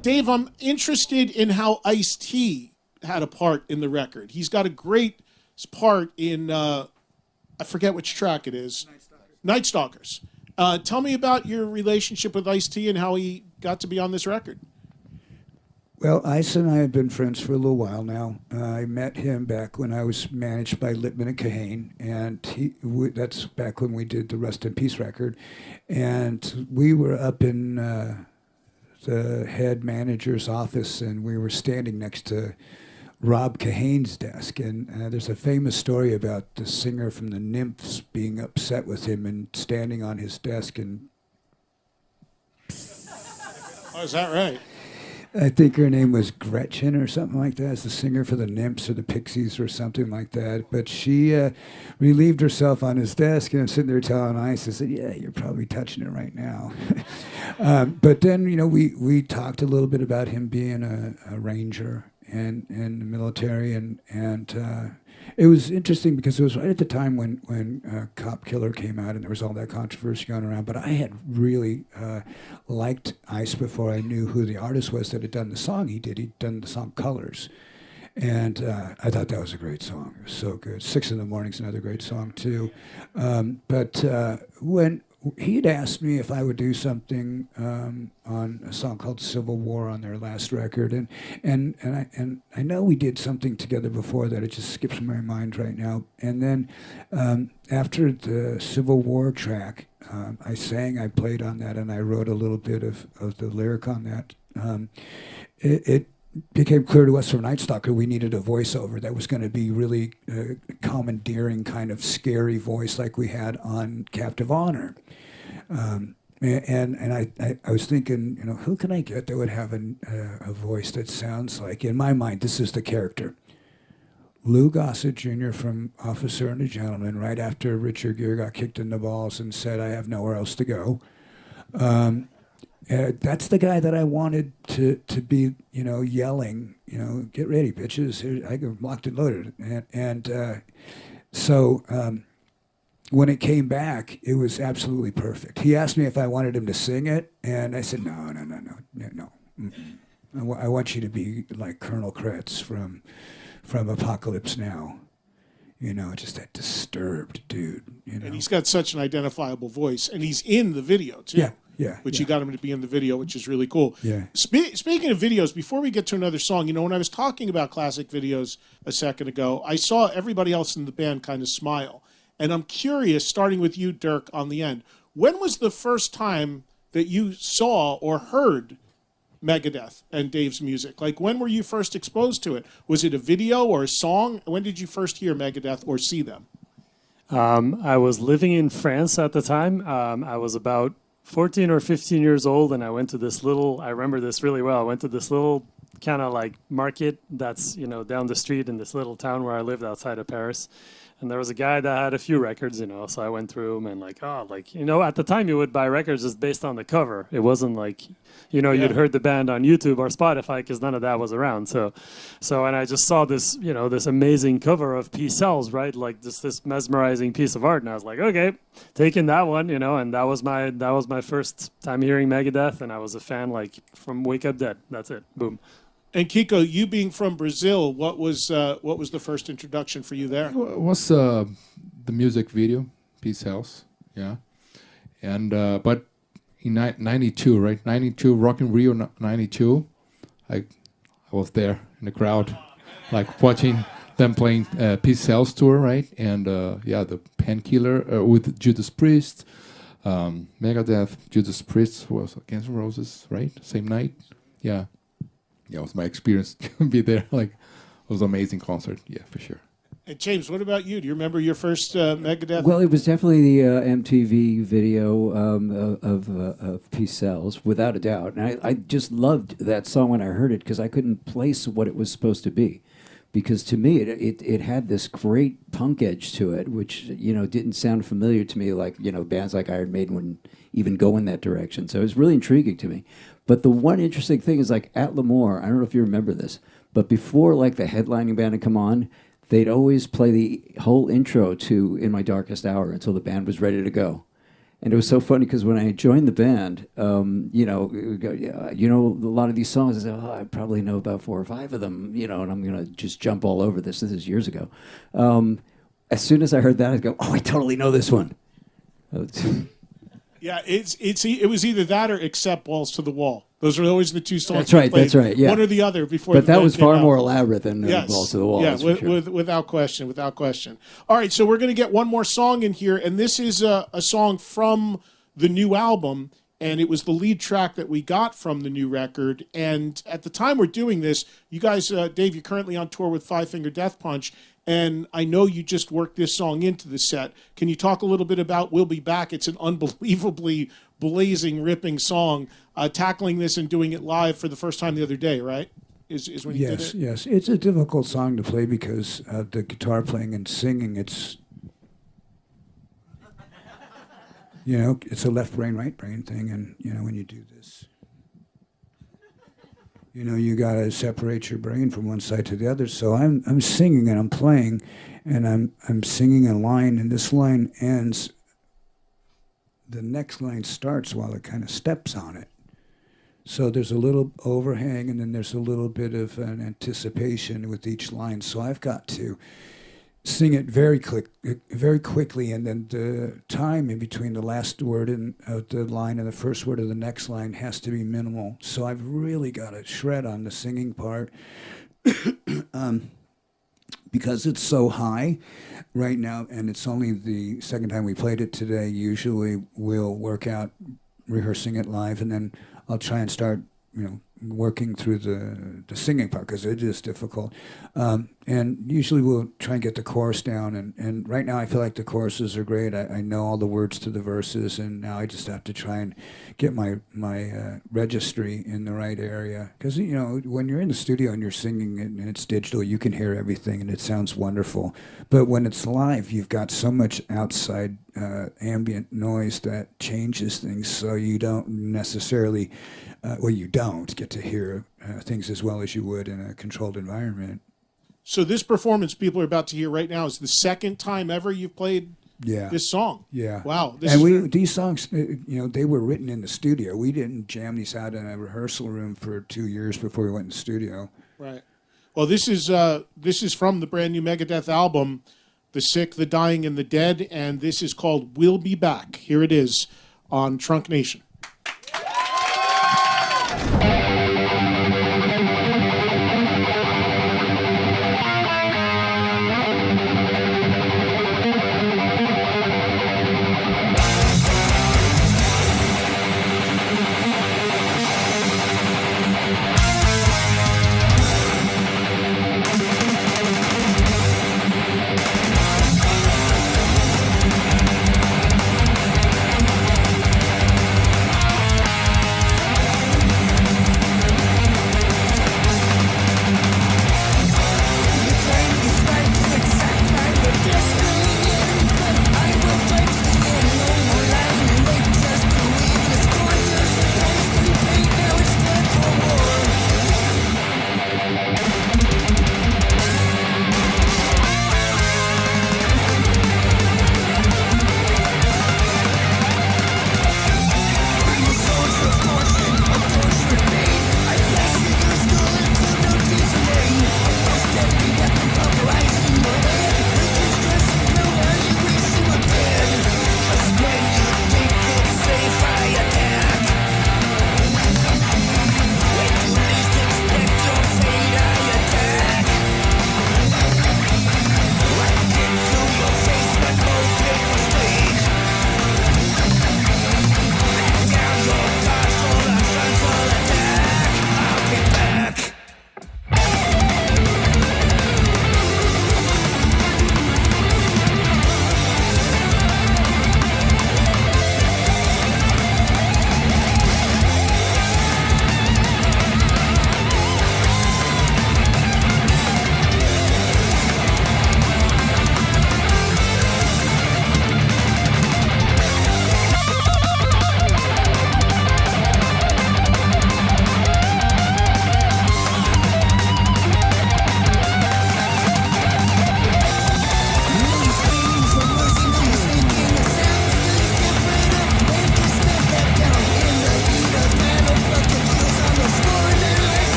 Dave, I'm interested in how Ice-T had a part in the record. He's got a great part in, I forget which track it is. Night Stalkers. Tell me about your relationship with Ice-T and how he got to be on this record. Well, Ice and I have been friends for a little while now. I met him back when I was managed by Littman and Kahane, and that's back when we did the Rest in Peace record. And we were up in the head manager's office, and we were standing next to Rob Kahane's desk. And there's a famous story about the singer from the Nymphs being upset with him and standing on his desk and... Oh, is that right? I think her name was Gretchen or something like that. As the singer for the Nymphs or the Pixies or something like that. But she relieved herself on his desk, and I'm sitting there telling Ice, I said, yeah, you're probably touching it right now. But then, we talked a little bit about him being a ranger and in the military, and it was interesting because it was right at the time when Cop Killer came out and there was all that controversy going around. But I had really liked Ice before I knew who the artist was that had done the song he did. He'd done the song Colors. And I thought that was a great song. It was so good. 6 in the Morning's another great song, too. But when he'd asked me if I would do something on a song called Civil War on their last record, and I know we did something together before that. It just skips my mind right now. And then after the Civil War track, I played on that, and I wrote a little bit of the lyric on that. It became clear to us from Night Stalker we needed a voiceover that was going to be really commandeering, kind of scary voice like we had on Captive Honor. And I was thinking, who can I get that would have a voice that sounds like, in my mind, this is the character. Lou Gossett Jr. from Officer and a Gentleman, right after Richard Gere got kicked in the balls and said, I have nowhere else to go. That's the guy that I wanted to be, yelling, get ready, bitches. Here, I got locked and loaded. So when it came back, it was absolutely perfect. He asked me if I wanted him to sing it, and I said, no. I want you to be like Colonel Kretz from Apocalypse Now. Just that disturbed dude. And he's got such an identifiable voice, and he's in the video, too. Yeah. You got him to be in the video, which is really cool. Yeah. Speaking of videos, before we get to another song, when I was talking about classic videos a second ago, I saw everybody else in the band kind of smile. And I'm curious, starting with you, Dirk, on the end, when was the first time that you saw or heard Megadeth and Dave's music? Like, when were you first exposed to it? Was it a video or a song? When did you first hear Megadeth or see them? I was living in France at the time. I was about 14 or 15 years old, and I went to this little, I remember this really well, I went to this little kind of like market that's, down the street in this little town where I lived outside of Paris. And there was a guy that had a few records, so I went through them and at the time you would buy records just based on the cover. It wasn't like, you'd heard the band on YouTube or Spotify because none of that was around. So and I just saw this, this amazing cover of Peace Sells, right? Like this mesmerizing piece of art. And I was like, okay, taking that one, and that was my first time hearing Megadeth. And I was a fan from Wake Up Dead. That's it. Boom. And Kiko, you being from Brazil, what was the first introduction for you there? It was the music video, Peace House, yeah. And but in 92, right? 92, Rock in Rio 92, I was there in the crowd, watching them playing Peace House tour, right? And the Painkiller with Judas Priest, Megadeth, Judas Priest was Guns N' Roses, right? Same night, yeah. Yeah, it was my experience to be there. It was an amazing concert. Yeah, for sure. And James, what about you? Do you remember your first Megadeth? Well, it was definitely the MTV video of Peace Sells, without a doubt. And I just loved that song when I heard it because I couldn't place what it was supposed to be. Because to me, it had this great punk edge to it, which, didn't sound familiar to me like, bands like Iron Maiden wouldn't even go in that direction. So it was really intriguing to me. But the one interesting thing is at Lemoore, I don't know if you remember this, but before the headlining band had come on, they'd always play the whole intro to In My Darkest Hour until the band was ready to go. And it was so funny because when I joined the band, a lot of these songs, I said, I probably know about 4 or 5 of them, and I'm going to just jump all over this. This is years ago. As soon as I heard that, I'd go, I totally know this one. Yeah, it was either that or Accept Balls to the Wall. Those are always the two songs. That's right, we played. that's right, yeah. One or the other before. But the that band was came far out. more elaborate than Yes. Balls to the Wall. Yeah, that's for sure. without question, without question. All right, so we're going to get one more song in here, and this is a song from the new album, and it was the lead track that we got from the new record. And at the time we're doing this, you guys, Dave, you're currently on tour with Five Finger Death Punch, and I know you just worked this song into the set. Can you talk a little bit about We'll Be Back? It's an unbelievably blazing, ripping song. Tackling this and doing it live for the first time the other day, right? Is when you did it? Yes. It's a difficult song to play because the guitar playing and singing, it's it's a left brain, right brain thing, and when you do this, you gotta separate your brain from one side to the other. So I'm singing and I'm playing, and I'm singing a line, and this line ends. The next line starts while it kind of steps on it. So there's a little overhang, and then there's a little bit of an anticipation with each line. So I've got to sing it very quickly, and then the time in between the last word of the line and the first word of the next line has to be minimal. So I've really got to shred on the singing part because it's so high right now, and it's only the second time we played it today. Usually we'll work out rehearsing it live, and then I'll try and start, working through the singing part because it is difficult. And usually we'll try and get the chorus down. And right now I feel like the choruses are great. I know all the words to the verses, and now I just have to try and get my registry in the right area. Because, when you're in the studio and you're singing it and it's digital, you can hear everything and it sounds wonderful. But when it's live, you've got so much outside ambient noise that changes things, so you don't necessarily, you don't get to hear things as well as you would in a controlled environment. So this performance people are about to hear right now is the second time ever you've played this song. Yeah. Wow. These songs, they were written in the studio. We didn't jam these out in a rehearsal room for 2 years before we went in the studio. Right. Well, this is from the brand new Megadeth album, The Sick, the Dying, and the Dead, and this is called We'll Be Back. Here it is on Trunk Nation.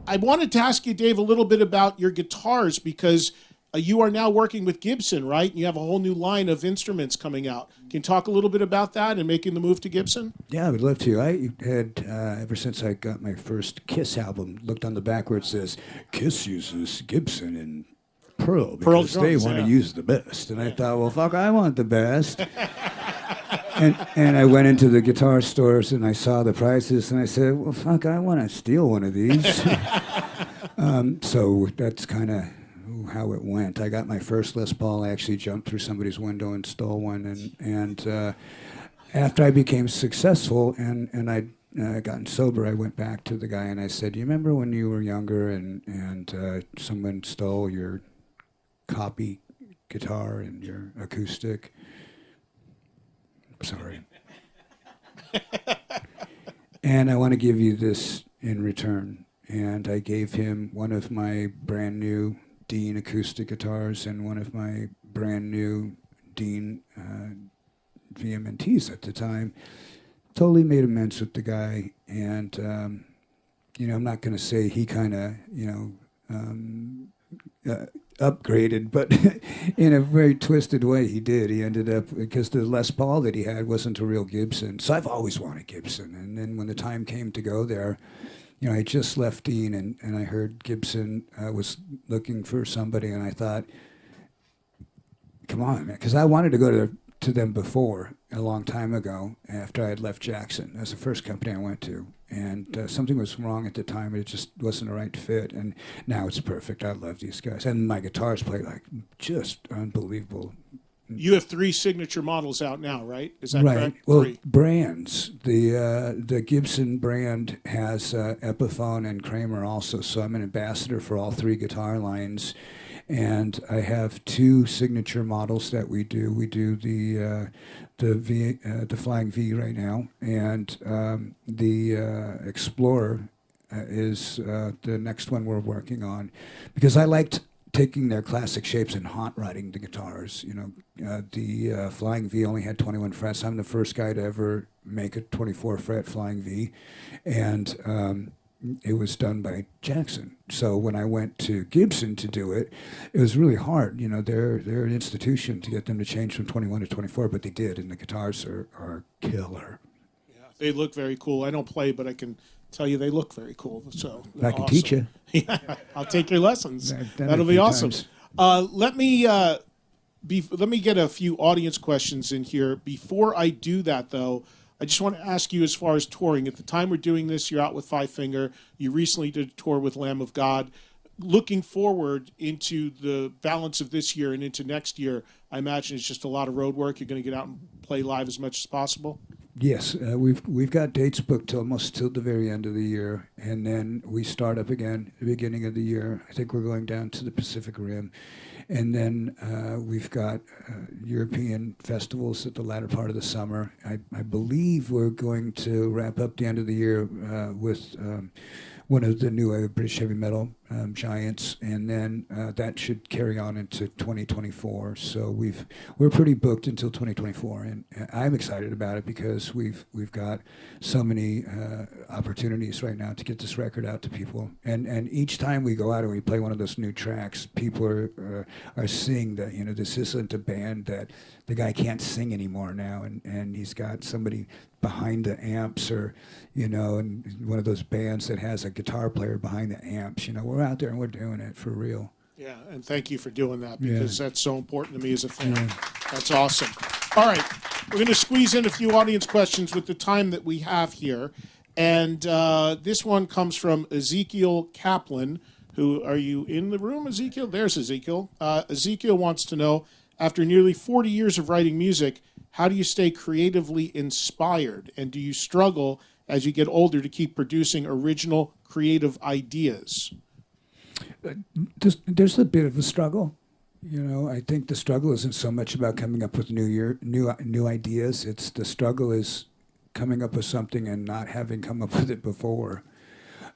I wanted to ask you, Dave, a little bit about your guitars because you are now working with Gibson, right? And you have a whole new line of instruments coming out. Can you talk a little bit about that and making the move to Gibson? Yeah, I would love to. I had, ever since I got my first Kiss album, looked on the back where it says, Kiss uses Gibson and Pearl because they drums, want yeah. to use the best. And I thought, well, fuck, I want the best. and I went into the guitar stores and I saw the prices and I said, well, fuck, I want to steal one of these. So that's kind of how it went. I got my first Les Paul. I actually jumped through somebody's window and stole one. And after I became successful and I'd gotten sober, I went back to the guy and I said, you remember when you were younger and someone stole your copy guitar and your acoustic? Sorry. And I want to give you this in return. And I gave him one of my brand new Dean acoustic guitars and one of my brand new Dean VMNTs at the time. Totally made amends with the guy. And, I'm not going to say he kind of, upgraded, but in a very twisted way he did. He ended up, because the Les Paul that he had wasn't a real Gibson. So I've always wanted Gibson. And then when the time came to go there, I just left Dean and I heard Gibson was looking for somebody, and I thought, come on, man, because I wanted to go to them before, a long time ago, after I had left Jackson. That was the first company I went to. And something was wrong at the time. It just wasn't a right fit. And now it's perfect. I love these guys. And my guitars play like just unbelievable. You have 3 signature models out now, right? Is that Right. correct? Well, 3. brands. The Gibson brand has Epiphone and Kramer also. So I'm an ambassador for all 3 guitar lines. And I have 2 signature models that we do. We do the Flying V right now, and the Explorer is the next one we're working on, because I liked taking their classic shapes and hot rodding the guitars. The Flying V only had 21 frets. I'm the first guy to ever make a 24 fret Flying V, and it was done by Jackson. So when I went to Gibson to do it, it was really hard. They're an institution to get them to change from 21 to 24, but they did, and the guitars are killer. Yeah, they look very cool. I don't play, but I can tell you they look very cool. So I can teach you. Yeah, I'll take your lessons. I've done it That'll a be few awesome. times. Let me get a few audience questions in here. Before I do that, though, I just want to ask you, as far as touring, at the time we're doing this, you're out with Five Finger. You recently did a tour with Lamb of God. Looking forward into the balance of this year and into next year, I imagine it's just a lot of road work. You're going to get out and play live as much as possible? Yes, we've got dates booked almost till the very end of the year, and then we start up again at the beginning of the year. I think we're going down to the Pacific Rim, and then we've got European festivals at the latter part of the summer. I believe we're going to wrap up the end of the year with one of the new British heavy metal giants, and then that should carry on into 2024. So we're pretty booked until 2024, and I'm excited about it because we've got so many opportunities right now to get this record out to people. And each time we go out and we play one of those new tracks, people are seeing that this isn't a band that the guy can't sing anymore now, and he's got somebody behind the amps, or and one of those bands that has a guitar player behind the amps. We're out there and we're doing it for real. Yeah, and thank you for doing that, because that's so important to me as a fan. Yeah. That's awesome. All right, we're going to squeeze in a few audience questions with the time that we have here. And this one comes from Ezekiel Kaplan, who, are you in the room, Ezekiel? There's Ezekiel. Ezekiel wants to know, after nearly 40 years of writing music, how do you stay creatively inspired? And do you struggle as you get older to keep producing original creative ideas? There's a bit of a struggle. I think the struggle isn't so much about coming up with new ideas. It's the struggle is coming up with something and not having come up with it before.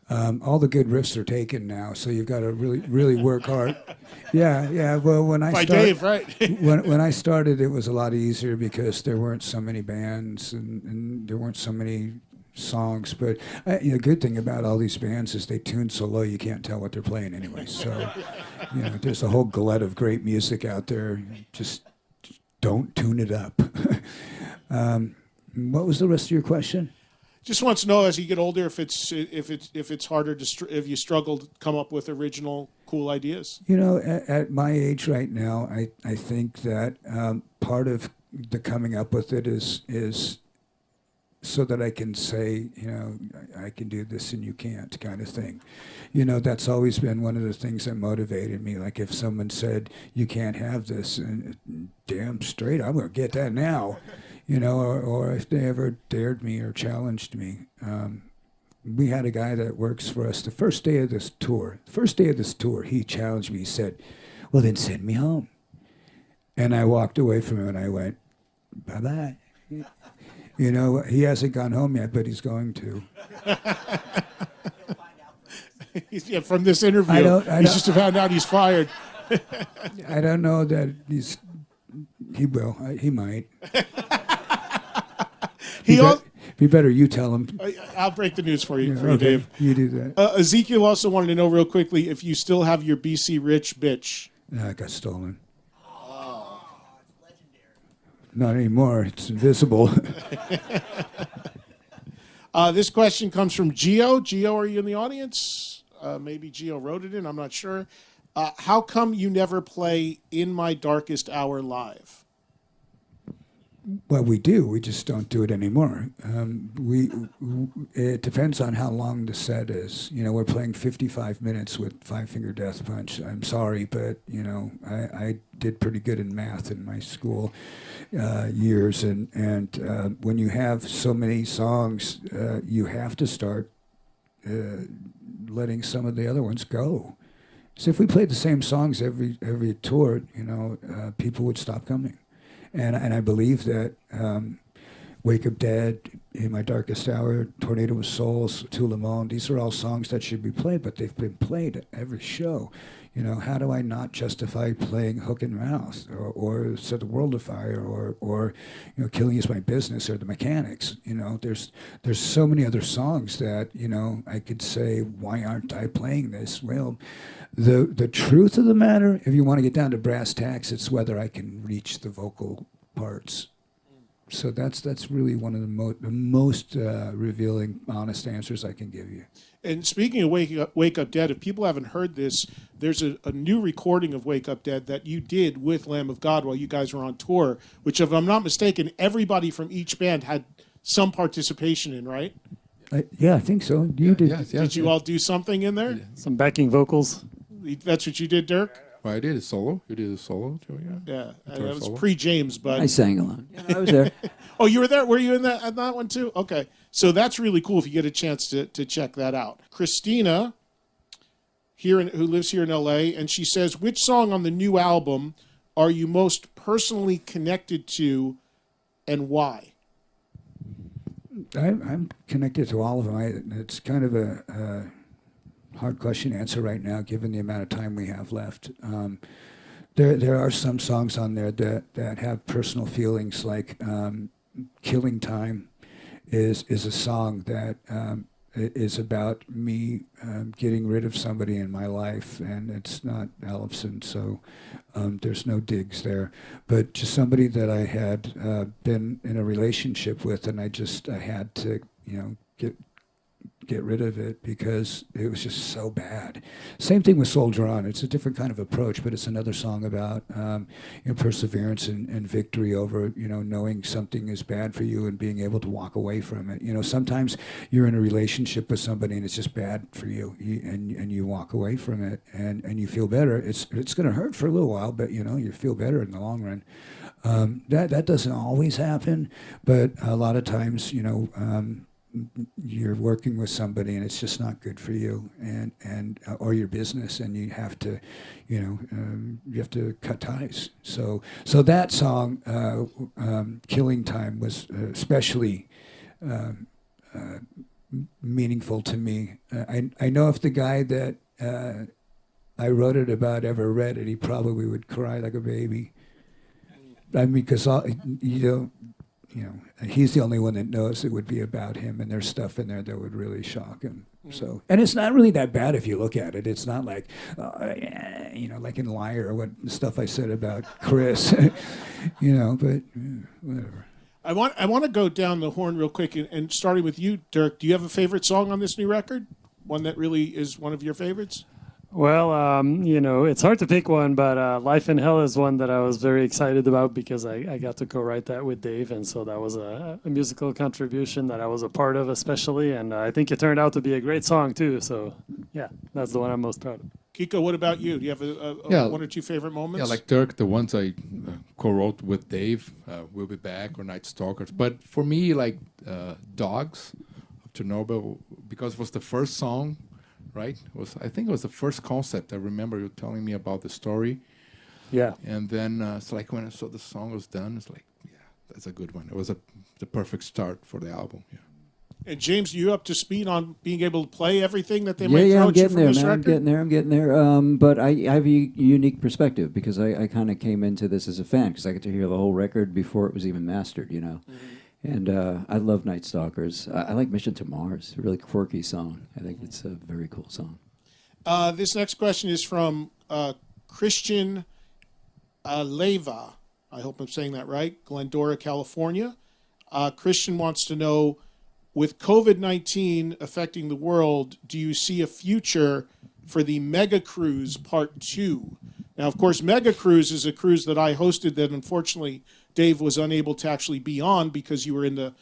All the good riffs are taken now, so you've got to really work hard. Yeah. Well, when I Dave, right? when I started, it was a lot easier because there weren't so many bands and there weren't so many songs. But the good thing about all these bands is they tune so low you can't tell what they're playing anyway. So there's a whole glut of great music out there. Just don't tune it up. What was the rest of your question? Just wants to know, as you get older, if it's harder if you struggle to come up with original cool ideas. At my age right now, I think that part of the coming up with it is so that I can say, I can do this and you can't, kind of thing. That's always been one of the things that motivated me. Like if someone said, you can't have this, and damn straight, I'm going to get that now. Or if they ever dared me or challenged me. We had a guy that works for us the first day of this tour, he challenged me. He said, well, then send me home. And I walked away from him and I went, bye-bye. He hasn't gone home yet, but he's going to. Yeah, from this interview, he's just found out he's fired. I don't know that he will. He might. Be better you tell him. I'll break the news for you, Okay, Dave. you do that. Ezekiel also wanted to know real quickly if you still have your BC Rich bitch. No, it got stolen. Oh, it's legendary. Not anymore. It's invisible. This question comes from Gio. Gio, are you in the audience? Maybe Gio wrote it in. I'm not sure. How come you never play In My Darkest Hour live? Well, we do. We just don't do it anymore. It depends on how long the set is. We're playing 55 minutes with Five Finger Death Punch. I'm sorry, but I did pretty good in math in my school years, and when you have so many songs, you have to start letting some of the other ones go. So if we played the same songs every tour, people would stop coming. And I believe that Wake Up Dead, In My Darkest Hour, Tornado of Souls, To Le Monde, these are all songs that should be played, but they've been played at every show. How do I not justify playing Hook and Mouth or Set the World Afire or Killing Is My Business or The Mechanics? There's so many other songs that, I could say, why aren't I playing this? Well, the truth of the matter, if you want to get down to brass tacks, it's whether I can reach the vocal parts. So that's really one of the most revealing, honest answers I can give you. And speaking of Wake Up Dead, if people haven't heard this, there's a new recording of Wake Up Dead that you did with Lamb of God while you guys were on tour, which, if I'm not mistaken, everybody from each band had some participation in, right? Yeah, I think so. You did. Yes, Did you all do something in there? Some backing vocals. That's what you did, Dirk? Well, I did a solo. You did a solo too, yeah. Yeah, that Guitar was solo. pre-James, but... I sang along. I was there. Oh, you were there? Were you in that one too? Okay. So that's really cool if you get a chance to check that out. Christina, who lives here in L.A., and she says, which song on the new album are you most personally connected to and why? I'm connected to all of them. It's kind of a hard question to answer right now, given the amount of time we have left. There are some songs on there that have personal feelings, like "Killing Time" is a song that is about me getting rid of somebody in my life, and it's not Ellefson, so there's no digs there. But just somebody that I had been in a relationship with, and I had to, get rid of it because it was just so bad. Same thing with Soldier On. It's a different kind of approach, but it's another song about perseverance and victory over knowing something is bad for you and being able to walk away from it. Sometimes you're in a relationship with somebody and it's just bad for you, and you walk away from it and you feel better. It's going to hurt for a little while, but you feel better in the long run. That doesn't always happen, but a lot of times you're working with somebody and it's just not good for you and or your business, and you have to cut ties. So that song, Killing Time, was especially meaningful to me. I know if the guy that I wrote it about ever read it, he probably would cry like a baby. I mean, because he's the only one that knows it would be about him, and there's stuff in there that would really shock him. So, and it's not really that bad if you look at it. It's not like, like in Liar, what stuff I said about Chris, but whatever. I want to go down the horn real quick, and starting with you, Dirk. Do you have a favorite song on this new record? One that really is one of your favorites? Well, it's hard to pick one, but Life in Hell is one that I was very excited about because I got to co-write that with Dave, and so that was a musical contribution that I was a part of especially, and I think it turned out to be a great song too, so yeah, that's the one I'm most proud of. Kiko, what about you? Do you have one or two favorite moments? Yeah, like Dirk, the ones I co-wrote with Dave, We'll Be Back or Night Stalkers. But for me, like Dogs of Chernobyl, because it was the first song, right? I think it was the first concept. I remember you telling me about the story. Yeah. And then it's like when I saw the song was done, it's like, yeah, that's a good one. It was the perfect start for the album. Yeah. And James, you up to speed on being able to play everything that they Yeah, might yeah, throw I'm at you getting from there, this man. record? I'm getting there. But I have a unique perspective because I kind of came into this as a fan because I got to hear the whole record before it was even mastered, Mm-hmm. And I love Night Stalkers. I like Mission to Mars, a really quirky song. I think it's a very cool song. This next question is from Christian Leva. I hope I'm saying that right. Glendora, California. Christian wants to know, with COVID-19 affecting the world, do you see a future for the Mega Cruise Part 2? Now, of course, Mega Cruise is a cruise that I hosted that unfortunately Dave was unable to actually be on because you were in the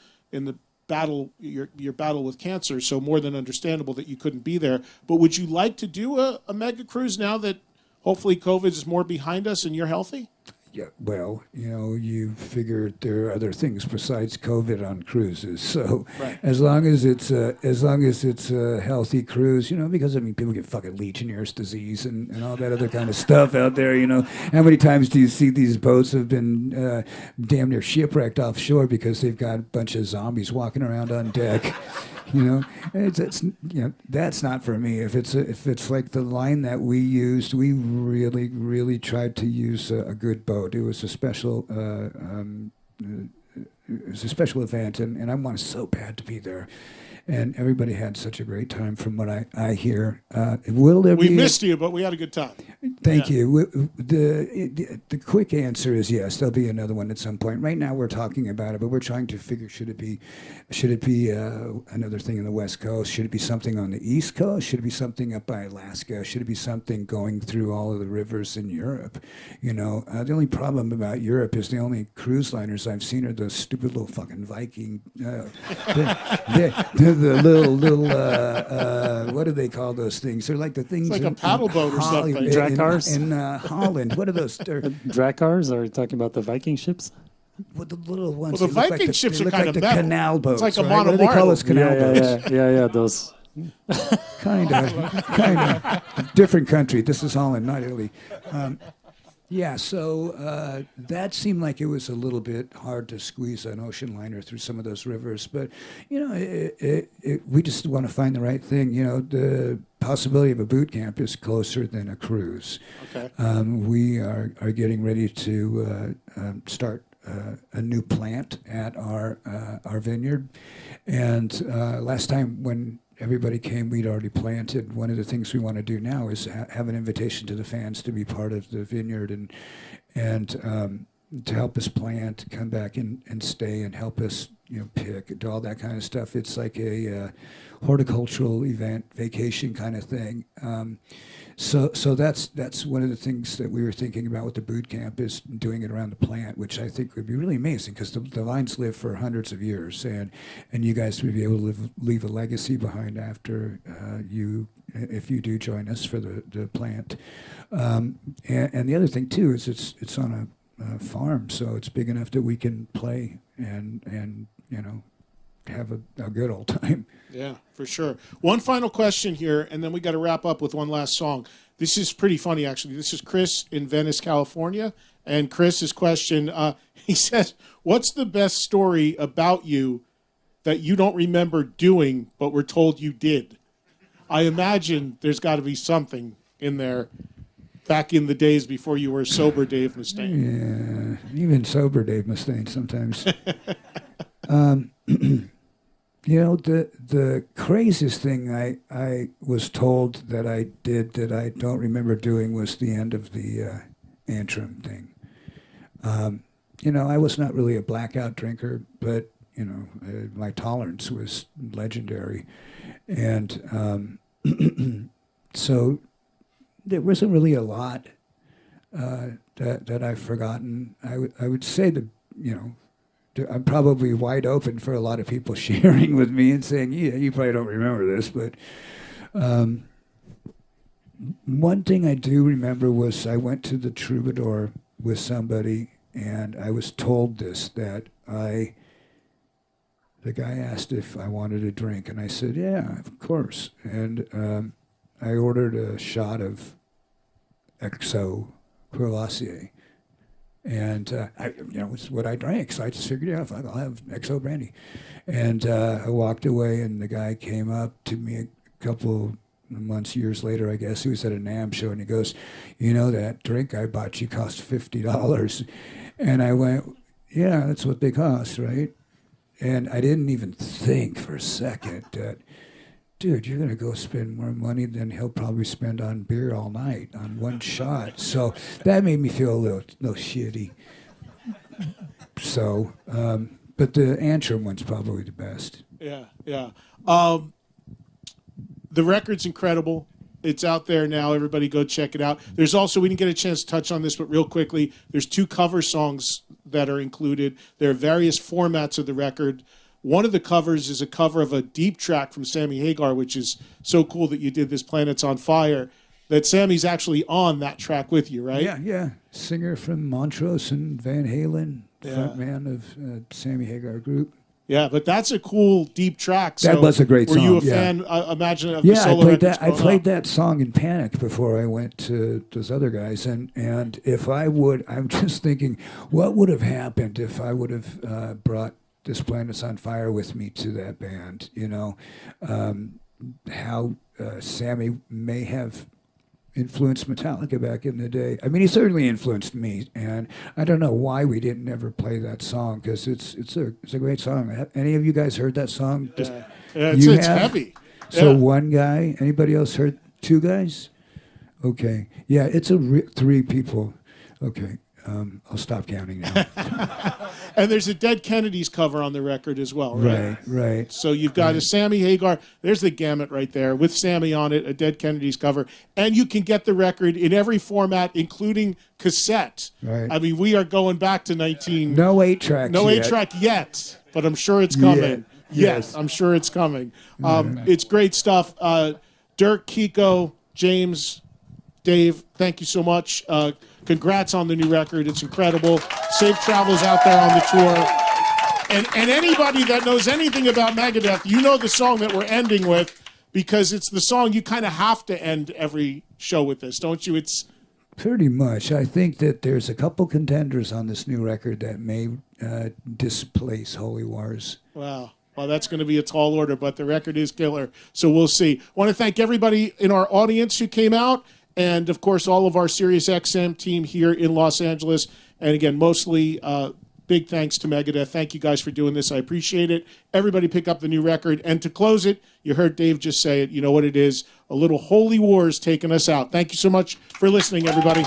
battle, your battle with cancer, so more than understandable that you couldn't be there. But would you like to do a Mega Cruise now that hopefully COVID is more behind us and you're healthy? Yeah, well, you figure there are other things besides COVID on cruises. So Right. as long as it's a healthy cruise, because people get fucking Legionnaire's disease and all that other kind of stuff out there. How many times do you see these boats have been damn near shipwrecked offshore because they've got a bunch of zombies walking around on deck? It's that's not for me. If it's like the line that we used, we really tried to use a good boat. It was a special event, and I wanted so bad to be there. And everybody had such a great time, from what I hear. Will there We be? missed you, but we had a good time. Thank you. The quick answer is yes. There'll be another one at some point. Right now, we're talking about it, but we're trying to figure: should it be another thing in the West Coast? Should it be something on the East Coast? Should it be something up by Alaska? Should it be something going through all of the rivers in Europe? The only problem about Europe is the only cruise liners I've seen are those stupid little fucking Viking. The little what do they call those things? They're like the things It's like a paddle boat or something. Drag cars? in Holland. What are those? Drakars, are you talking about the Viking ships? What the little ones? Well, the they look Viking like ships they are look kind like of the metal. canal boats. It's like a right? What do they call monomartle. those canal boats? Yeah, those. Kind of. Different country. This is Holland, not Italy. Yeah, so that seemed like it was a little bit hard to squeeze an ocean liner through some of those rivers. But, we just want to find the right thing. The possibility of a boot camp is closer than a cruise. Okay. We are getting ready to start a new plant at our vineyard. And last time when everybody came, we'd already planted. One of the things we want to do now is have an invitation to the fans to be part of the vineyard and to help us plant, come back and stay and help us, pick, do all that kind of stuff. It's like a horticultural event, vacation kind of thing. So that's one of the things that we were thinking about with the boot camp, is doing it around the plant, which I think would be really amazing because the vines live for hundreds of years, and you guys would be able to leave a legacy behind after if you do join us for the plant. And the other thing too is it's on a farm, so it's big enough that we can play and have a good old time. Yeah, for sure. One final question here, and then we got to wrap up with one last song. This is pretty funny, actually. This is Chris in Venice, California. And Chris's question, he says, what's the best story about you that you don't remember doing but were told you did? I imagine there's got to be something in there back in the days before you were sober Dave Mustaine. Yeah, even sober Dave Mustaine sometimes. The craziest thing I was told that I did that I don't remember doing was the end of the Antrim thing. I was not really a blackout drinker, but my tolerance was legendary, and so there wasn't really a lot that I've forgotten. I would say that I'm probably wide open for a lot of people sharing with me and saying, yeah, you probably don't remember this, but one thing I do remember was I went to the Troubadour with somebody, and I was told that the guy asked if I wanted a drink, and I said, yeah, of course. And I ordered a shot of XO Courvoisier. And it's what I drank, so I just figured, yeah, I'll have XO brandy. And I walked away, and the guy came up to me a couple years later, I guess. He was at a NAMM show, and he goes, that drink I bought you cost $50. And I went, yeah, that's what they cost, right? And I didn't even think for a second that, dude, you're going to go spend more money than he'll probably spend on beer all night on one shot. So that made me feel a little shitty. So, but the Antrim one's probably the best. Yeah. The record's incredible. It's out there now. Everybody go check it out. There's also, we didn't get a chance to touch on this, but real quickly, there's 2 cover songs that are included. There are various formats of the record. One of the covers is a cover of a deep track from Sammy Hagar, which is so cool that you did this Planets on Fire, that Sammy's actually on that track with you, right? Yeah. Singer from Montrose and Van Halen, frontman of Sammy Hagar Group. Yeah, but that's a cool deep track. So that was a great song. Were you a fan, imagine, of the solo records? I played that song in Panic before I went to those other guys. And if I would, I'm just thinking, what would have happened if I would have brought This Planet's on Fire with me to that band? How Sammy may have influenced Metallica back in the day. I mean, he certainly influenced me, and I don't know why we didn't ever play that song, because it's a great song. Have any of you guys heard that song? It's heavy. So one guy. Anybody else heard? 2 guys? Okay. Yeah, it's 3 people. Okay. I'll stop counting now. And there's a Dead Kennedys cover on the record as well, right? Right. So you've got a Sammy Hagar. There's the gamut right there with Sammy on it, a Dead Kennedys cover. And you can get the record in every format, including cassette. Right. I mean, we are going back to 19... No 8-track No 8-track yet, but I'm sure it's coming. Yes, I'm sure it's coming. It's great stuff. Dirk, Kiko, James, Dave, thank you so much. Congrats on the new record. It's incredible. Safe travels out there on the tour. And anybody that knows anything about Megadeth, you know the song that we're ending with, because it's the song you kind of have to end every show with this, don't you? It's pretty much. I think that there's a couple contenders on this new record that may displace Holy Wars. Wow. Well, that's going to be a tall order, but the record is killer. So we'll see. I want to thank everybody in our audience who came out. And, of course, all of our SiriusXM team here in Los Angeles. And, again, mostly big thanks to Megadeth. Thank you guys for doing this. I appreciate it. Everybody pick up the new record. And to close it, you heard Dave just say it. You know what it is. A little Holy Wars taking us out. Thank you so much for listening, everybody.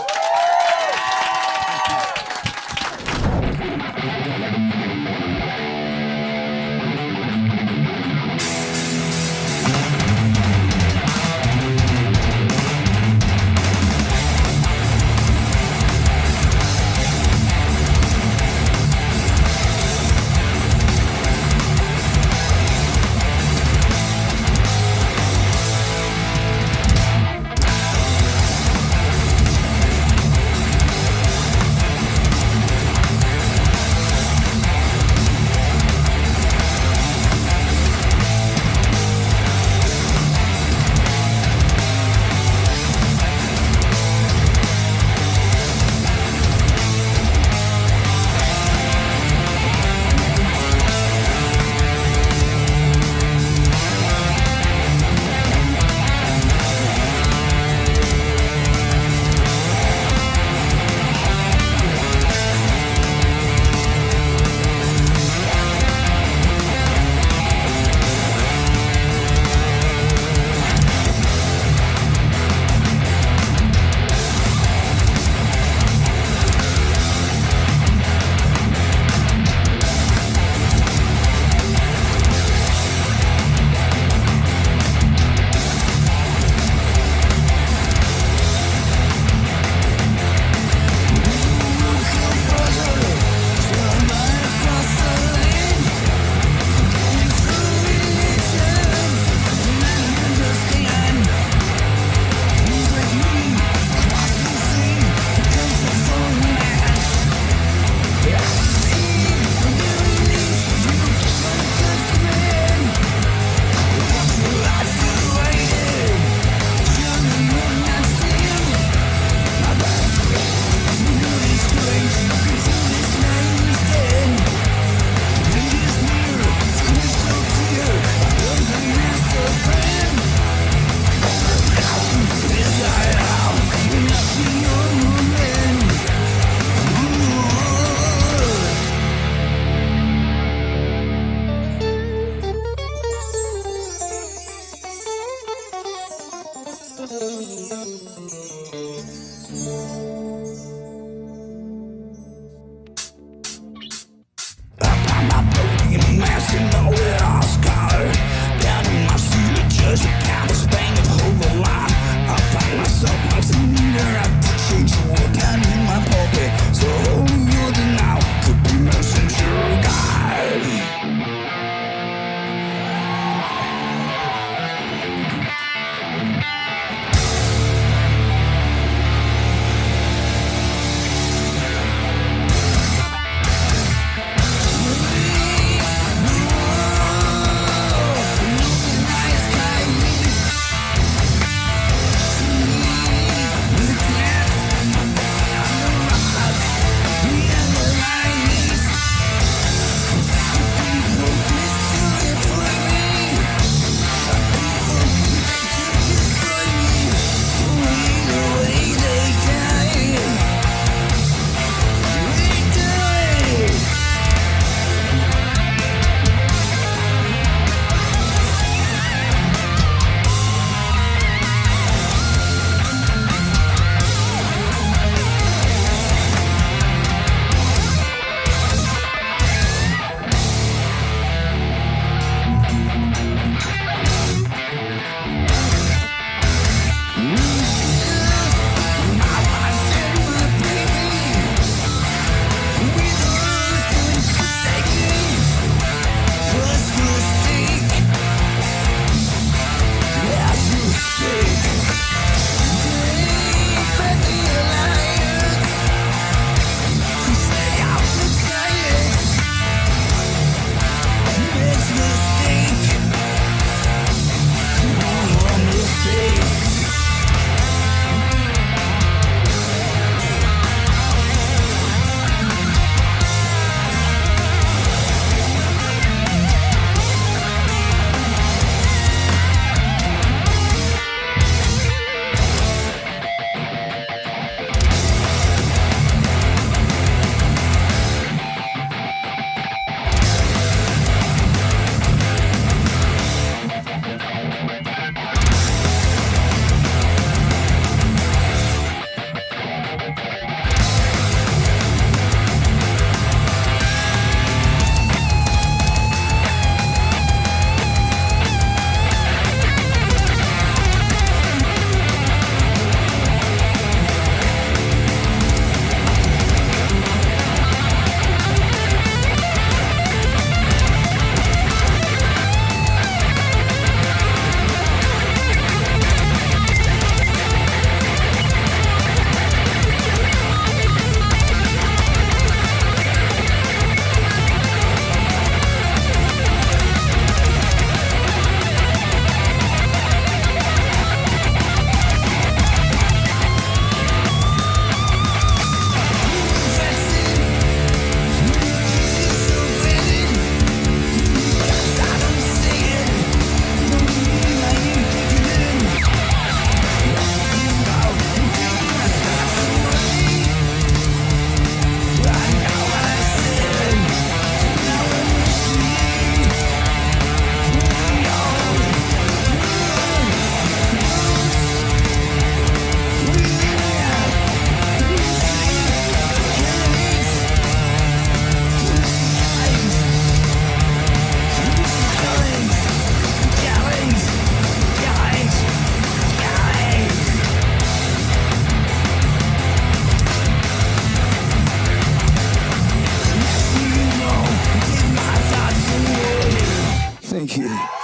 Thank you.